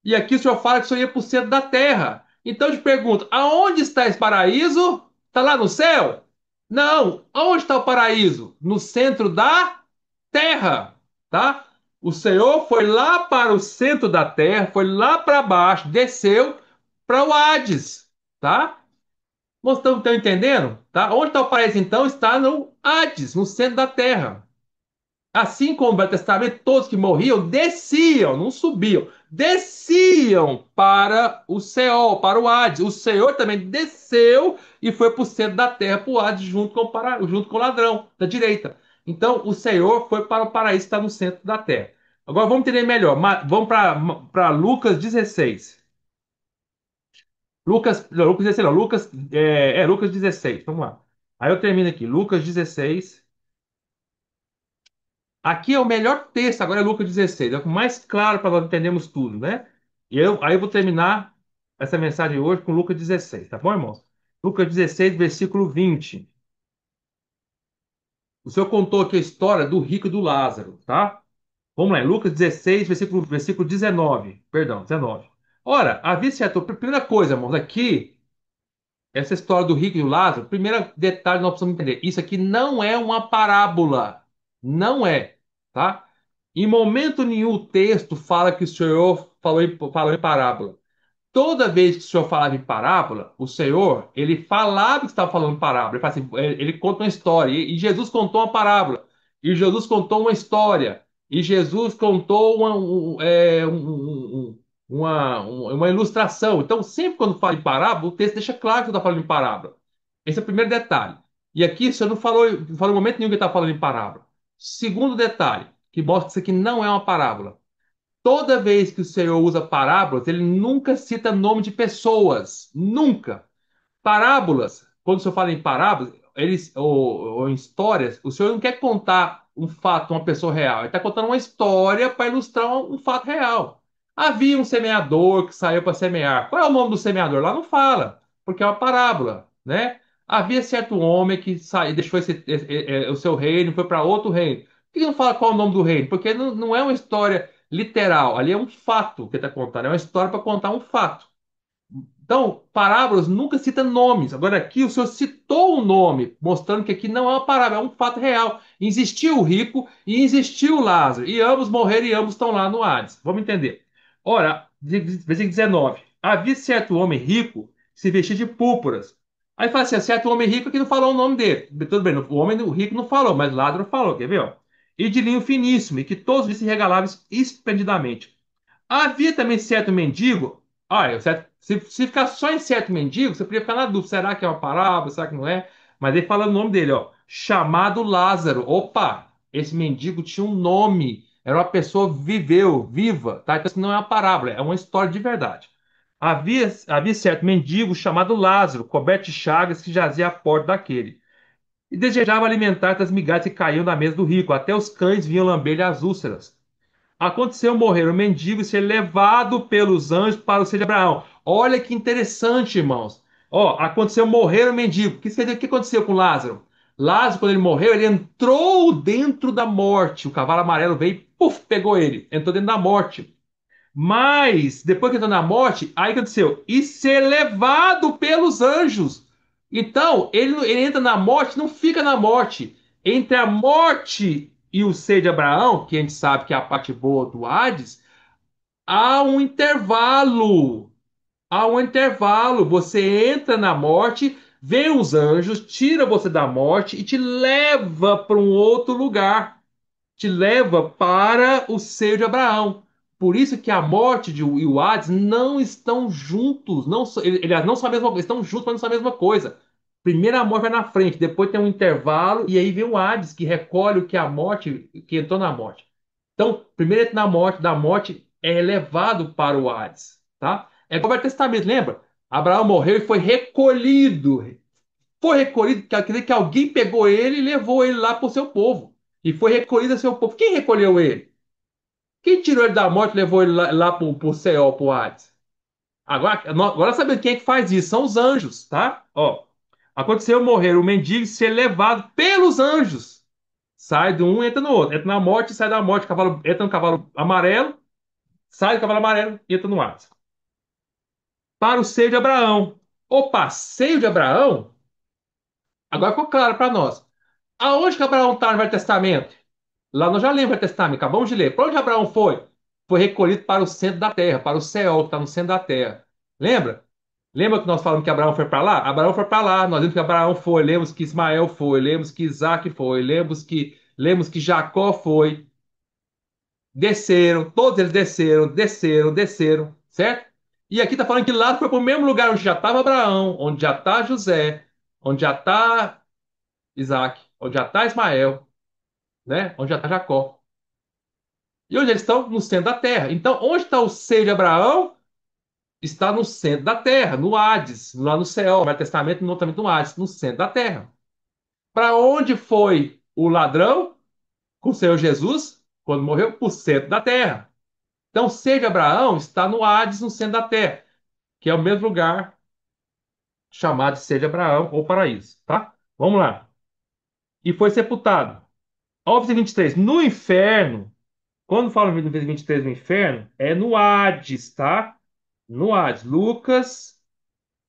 E aqui o Senhor fala que o Senhor ia para o centro da terra. Então eu te pergunto: aonde está esse paraíso? Está lá no céu? Não. Aonde está o paraíso? No centro da terra, tá? O Senhor foi lá para o centro da terra, foi lá para baixo, desceu para o Hades, tá? Nós estamos entendendo? Tá? Onde está o paraíso então? Está no Hades, no centro da terra. Assim como o Velho Testamento, todos que morriam desciam, não subiam, desciam para o Seol, para o Hades. O Senhor também desceu e foi para o centro da terra, para o Hades, junto com o ladrão da direita. Então, o Senhor foi para o paraíso, que está no centro da terra. Agora vamos entender melhor. Vamos para Lucas 16. Lucas, não, Lucas 16, não, Lucas 16. Vamos lá. Aí eu termino aqui. Lucas 16. Aqui é o melhor texto, agora é Lucas 16, é o mais claro para nós entendermos tudo, né? Aí eu vou terminar essa mensagem hoje com Lucas 16, tá bom, irmãos? Lucas 16, versículo 20. O Senhor contou aqui a história do rico e do Lázaro, tá? Vamos lá, em Lucas 16, versículo 19. Perdão, 19. Ora, havia certo. Primeira coisa, irmãos, aqui essa história do rico e do Lázaro, primeiro detalhe nós precisamos entender. Isso aqui não é uma parábola. Não é, tá? Em momento nenhum o texto fala que o Senhor falou em parábola. Toda vez que o Senhor falava em parábola, o Senhor, ele falava que estava falando em parábola. Ele, fala assim, ele conta uma história. E Jesus contou uma parábola. E Jesus contou uma história. E Jesus contou uma ilustração. Então, sempre quando fala em parábola, o texto deixa claro que está falando em parábola. Esse é o primeiro detalhe. E aqui o Senhor não falou em momento nenhum que está falando em parábola. Segundo detalhe, que mostra que isso aqui não é uma parábola. Toda vez que o Senhor usa parábolas, ele nunca cita nome de pessoas. Nunca. Parábolas, quando o senhor fala em parábolas, ou em histórias, o senhor não quer contar um fato, uma pessoa real. Ele está contando uma história para ilustrar um fato real. Havia um semeador que saiu para semear. Qual é o nome do semeador? Lá não fala, porque é uma parábola, né? Havia certo homem que saiu, deixou o seu reino, foi para outro reino. Por que não fala qual é o nome do reino? Porque não é uma história literal. Ali é um fato que está contando, é uma história para contar um fato. Então, parábolas nunca cita nomes. Agora, aqui o senhor citou um nome, mostrando que aqui não é uma parábola, é um fato real. Existiu o rico e existiu o Lázaro, e ambos morreram e ambos estão lá no Hades. Vamos entender. Ora, versículo 19: havia certo homem rico que se vestia de púrpuras. Aí fala assim: certo homem rico que não falou o nome dele. Tudo bem, o homem rico não falou, mas Lázaro falou, quer ver? Ó? E de linho finíssimo, e que todos se regalavam esplendidamente. Havia também certo mendigo. Olha, se ficar só em certo mendigo, você podia ficar na dúvida: será que é uma parábola? Será que não é? Mas ele fala o nome dele, ó. Chamado Lázaro. Opa! Esse mendigo tinha um nome. Era uma pessoa viveu, viva, tá? Então, isso não é uma parábola, é uma história de verdade. Havia certo mendigo chamado Lázaro, coberto de chagas, que jazia à porta daquele. E desejava alimentar das migalhas que caíam da mesa do rico. Até os cães vinham lamber-lhe as úlceras. Aconteceu morrer o mendigo e ser levado pelos anjos para o seio de Abraão. Olha que interessante, irmãos. Ó, aconteceu morrer o mendigo. O que aconteceu com Lázaro? Lázaro, quando ele morreu, ele entrou dentro da morte. O cavalo amarelo veio e puf, pegou ele. Entrou dentro da morte. Mas, depois que entrou na morte, aí o que aconteceu? E ser levado pelos anjos. Então, ele entra na morte, não fica na morte. Entre a morte e o seio de Abraão, que a gente sabe que é a parte boa do Hades, há um intervalo. Há um intervalo. Você entra na morte, vem os anjos, tira você da morte e te leva para um outro lugar, te leva para o seio de Abraão. Por isso que a morte e o Hades não estão juntos, eles não são a mesma coisa, estão juntos, mas não são a mesma coisa. Primeiro a morte vai na frente, depois tem um intervalo e aí vem o Hades que recolhe o que a morte, que entrou na morte. Então, primeiro entra na morte, da morte é levado para o Hades, tá? É igual o Velho Testamento, lembra? Abraão morreu e foi recolhido, quer dizer que alguém pegou ele e levou ele lá para o seu povo. E foi recolhido a seu povo. Quem recolheu ele? Quem tirou ele da morte e levou ele lá para o céu, para o Hades? Agora sabendo quem é que faz isso? São os anjos, tá? Ó, aconteceu morrer o mendigo e ser levado pelos anjos. Sai de um, entra no outro. Entra na morte, sai da morte. Entra no cavalo amarelo, sai do cavalo amarelo, entra no Hades. Para o seio de Abraão. Opa, seio de Abraão? Agora ficou claro para nós. Aonde que Abraão está no Velho Testamento? Lá nós já lemos o Velho Testamento, acabamos de ler. Para onde Abraão foi? Foi recolhido para o centro da terra, para o céu, que está no centro da terra. Lembra? Lembra que nós falamos que Abraão foi para lá? Abraão foi para lá. Nós vimos que Abraão foi, lemos que Ismael foi, lemos que Isaac foi, lemos que Jacó foi. Desceram, todos eles desceram, certo? E aqui está falando que lá foi para o mesmo lugar onde já estava Abraão, onde já está José, onde já está Isaac, onde já está Ismael, né? Onde já está Jacó. E onde eles estão? No centro da terra. Então, onde está o seio de Abraão? Está no centro da terra, no Hades, lá no céu, no Velho Testamento, no Novo Testamento, no Hades, no centro da terra. Para onde foi o ladrão com o Senhor Jesus quando morreu? Para o centro da terra. Então, o seio de Abraão está no Hades, no centro da terra, que é o mesmo lugar chamado de seio de Abraão ou paraíso, tá? Vamos lá. E foi sepultado. Ó, versículo 23. No inferno. Quando fala no versículo 23 no inferno, é no Hades, tá? No Hades. Lucas,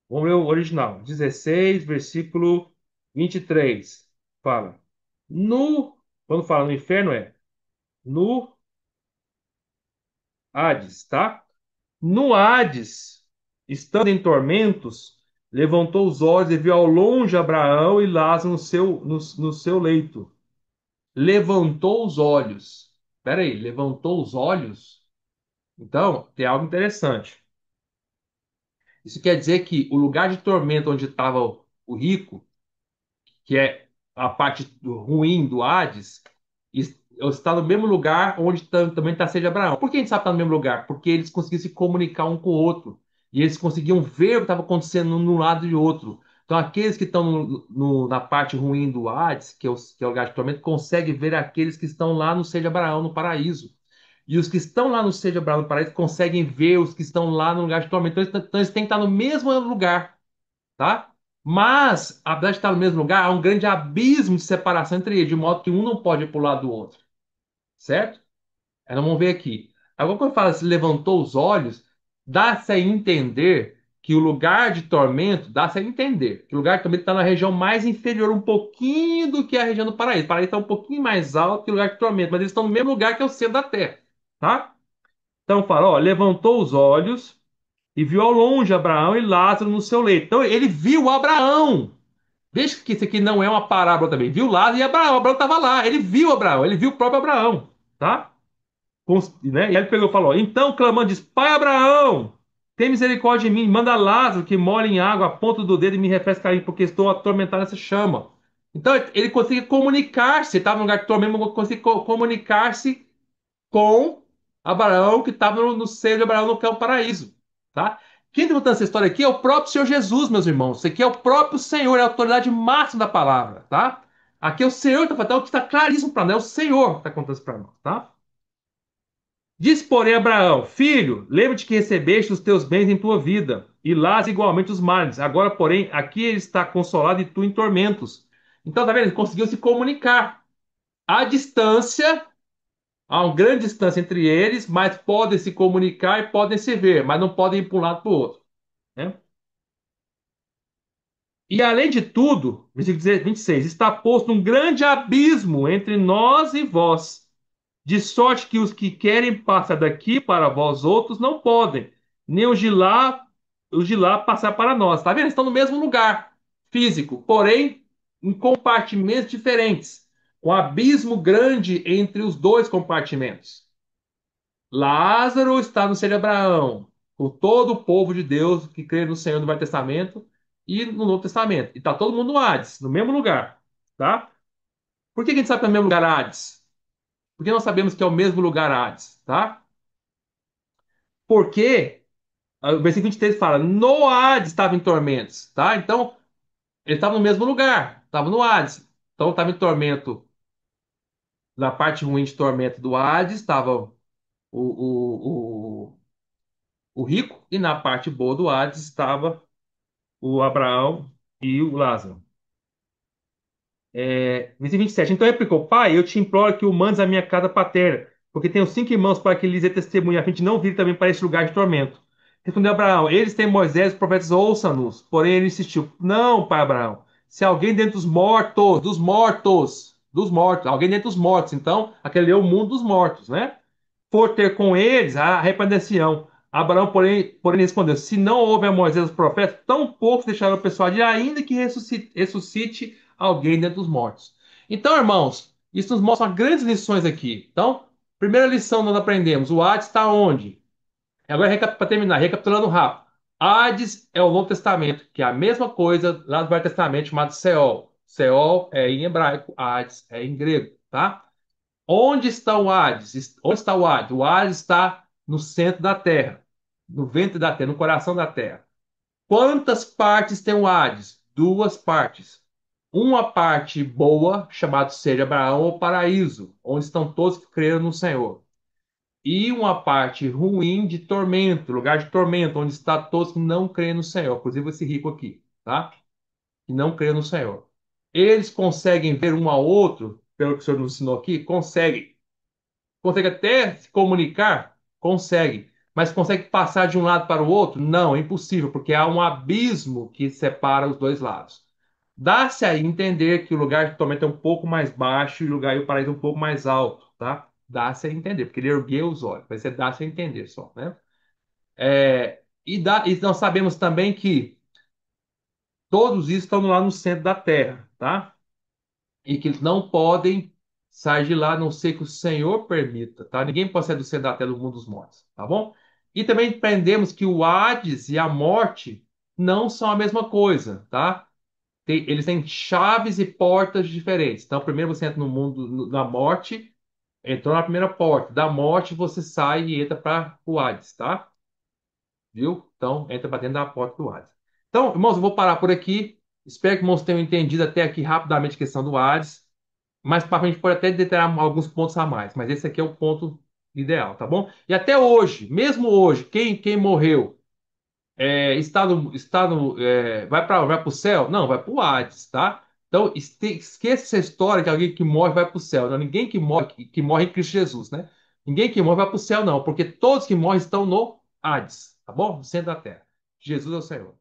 vamos ler o original. 16, versículo 23. Fala. No, quando fala no inferno, é no Hades, tá? No Hades, estando em tormentos, levantou os olhos e viu ao longe Abraão e Lázaro no seu leito. Levantou os olhos. Espera aí, levantou os olhos? Então, tem algo interessante. Isso quer dizer que o lugar de tormento onde estava o rico, que é a parte ruim do Hades, está no mesmo lugar onde também está a sede de Abraão. Por que a gente sabe que está no mesmo lugar? Porque eles conseguiam se comunicar um com o outro. E eles conseguiam ver o que estava acontecendo num lado e outro. Então, aqueles que estão na parte ruim do Hades, que é o lugar de tormento, conseguem ver aqueles que estão lá no seio de Abraão, no paraíso. E os que estão lá no seio de Abraão, no paraíso, conseguem ver os que estão lá no lugar de tormento. Então, eles têm que estar no mesmo lugar, tá? Mas, apesar de estar no mesmo lugar, há um grande abismo de separação entre eles, de modo que um não pode ir para o lado do outro, certo? Aí nós vamos ver aqui. Agora, quando fala se levantou os olhos, dá-se a entender que o lugar de tormento, dá-se a entender que o lugar de tormento está na região mais inferior, um pouquinho do que a região do paraíso. O paraíso está um pouquinho mais alto que o lugar de tormento, mas eles estão no mesmo lugar que é o centro da terra, tá? Então fala, ó, levantou os olhos e viu ao longe Abraão e Lázaro no seu leito. Então ele viu Abraão. Veja que isso aqui não é uma parábola também. Viu Lázaro e Abraão. Abraão estava lá. Ele viu Abraão, ele viu o próprio Abraão, tá? Né? E aí ele pegou e falou: Então clamando, diz: Pai Abraão, tem misericórdia de mim, manda Lázaro que molhe em água a ponta do dedo e me refresque aí, porque estou atormentado nessa chama. Então ele conseguia comunicar-se, estava no lugar de tormento, mas conseguia comunicar-se com Abraão, que estava no seio de Abraão no campo paraíso. Tá? Quem está contando essa história aqui é o próprio Senhor Jesus, meus irmãos. Isso aqui é o próprio Senhor, é a autoridade máxima da palavra. Tá? Aqui é o Senhor que está falando, então, que está claríssimo para nós, é o Senhor que está contando isso para nós. Tá? Diz, porém, Abraão: Filho, lembra-te que recebeste os teus bens em tua vida, e Lázaro igualmente os males. Agora, porém, aqui ele está consolado e tu em tormentos. Então, tá vendo? Ele conseguiu se comunicar. À distância, há uma grande distância entre eles, mas podem se comunicar e podem se ver, mas não podem ir para um lado para o outro. Né? E além de tudo, versículo 26, está posto um grande abismo entre nós e vós, de sorte que os que querem passar daqui para vós outros não podem, nem os de lá passar para nós. Tá vendo? Eles estão no mesmo lugar físico, porém em compartimentos diferentes, com um abismo grande entre os dois compartimentos. Lázaro está no seio de Abraão, com todo o povo de Deus que crê no Senhor no Velho Testamento e no Novo Testamento. E está todo mundo no Hades, no mesmo lugar. Tá? Por que a gente sabe que é o mesmo lugar Hades? Porque nós sabemos que é o mesmo lugar Hades, tá? Porque o versículo 23 fala: no Hades estava em tormentos, tá? Então, ele estava no mesmo lugar, estava no Hades. Então, estava em tormento, na parte ruim de tormento do Hades, estava o rico, e na parte boa do Hades estava o Abraão e o Lázaro. Versículo 27. Então replicou: Pai, eu te imploro que o mandes à minha casa paterna, porque tenho 5 irmãos para que lhes dê testemunho, a fim de não vir também para este lugar de tormento. Respondeu Abraão: Eles têm Moisés, os profetas, ouçam-nos. Porém ele insistiu: Não, pai Abraão. Se alguém dentre os mortos, dos mortos, alguém dentre os mortos, então, aquele é o mundo dos mortos, né? For ter com eles a repreensão. Abraão, porém respondeu: Se não houve a Moisés os profetas, tão poucos deixarão o pessoal de ir, ainda que ressuscite alguém dentre os mortos. Então, irmãos, isso nos mostra grandes lições aqui. Então, primeira lição nós aprendemos: o Hades está onde? Agora, para terminar, recapitulando rápido. Hades é o Novo Testamento, que é a mesma coisa lá do Velho Testamento, chamado Seol. Seol é em hebraico, Hades é em grego, tá? Onde está o Hades? Onde está o Hades? O Hades está no centro da Terra, no ventre da Terra, no coração da Terra. Quantas partes tem o Hades? Duas partes. Uma parte boa, chamada seja Abraão ou paraíso, onde estão todos que creram no Senhor. E uma parte ruim de tormento, lugar de tormento, onde está todos que não creem no Senhor, inclusive esse rico aqui, tá? Que não crê no Senhor. Eles conseguem ver um ao outro, pelo que o Senhor nos ensinou aqui? Conseguem. Consegue até se comunicar? Consegue. Mas consegue passar de um lado para o outro? Não, é impossível, porque há um abismo que separa os dois lados. Dá-se a entender que o lugar de tormento é um pouco mais baixo e o lugar do paraíso um pouco mais alto, tá? Dá-se a entender, porque ele ergueu os olhos, mas você dá-se a entender só, né? E nós sabemos também que todos isso estão lá no centro da Terra, tá? E que eles não podem sair de lá, a não ser que o Senhor permita, tá? Ninguém pode sair do centro da terra do mundo dos mortos, tá bom? E também aprendemos que o Hades e a morte não são a mesma coisa, tá? Eles têm chaves e portas diferentes. Então, primeiro você entra no mundo da morte, entrou na primeira porta. Da morte você sai e entra para o Hades, tá? Viu? Então, entra para dentro da porta do Hades. Então, irmãos, eu vou parar por aqui. Espero que irmãos tenham entendido até aqui rapidamente a questão do Hades. Mais para frente pode até determinar alguns pontos a mais, mas esse aqui é o ponto ideal, tá bom? E até hoje, mesmo hoje, quem morreu vai para o céu? Não, vai para o Hades, tá? Então esqueça essa história de alguém que morre e vai para o céu. Não, ninguém que morre em Cristo Jesus, né? Ninguém que morre vai para o céu, não, porque todos que morrem estão no Hades, tá bom? No centro da terra. Jesus é o Senhor.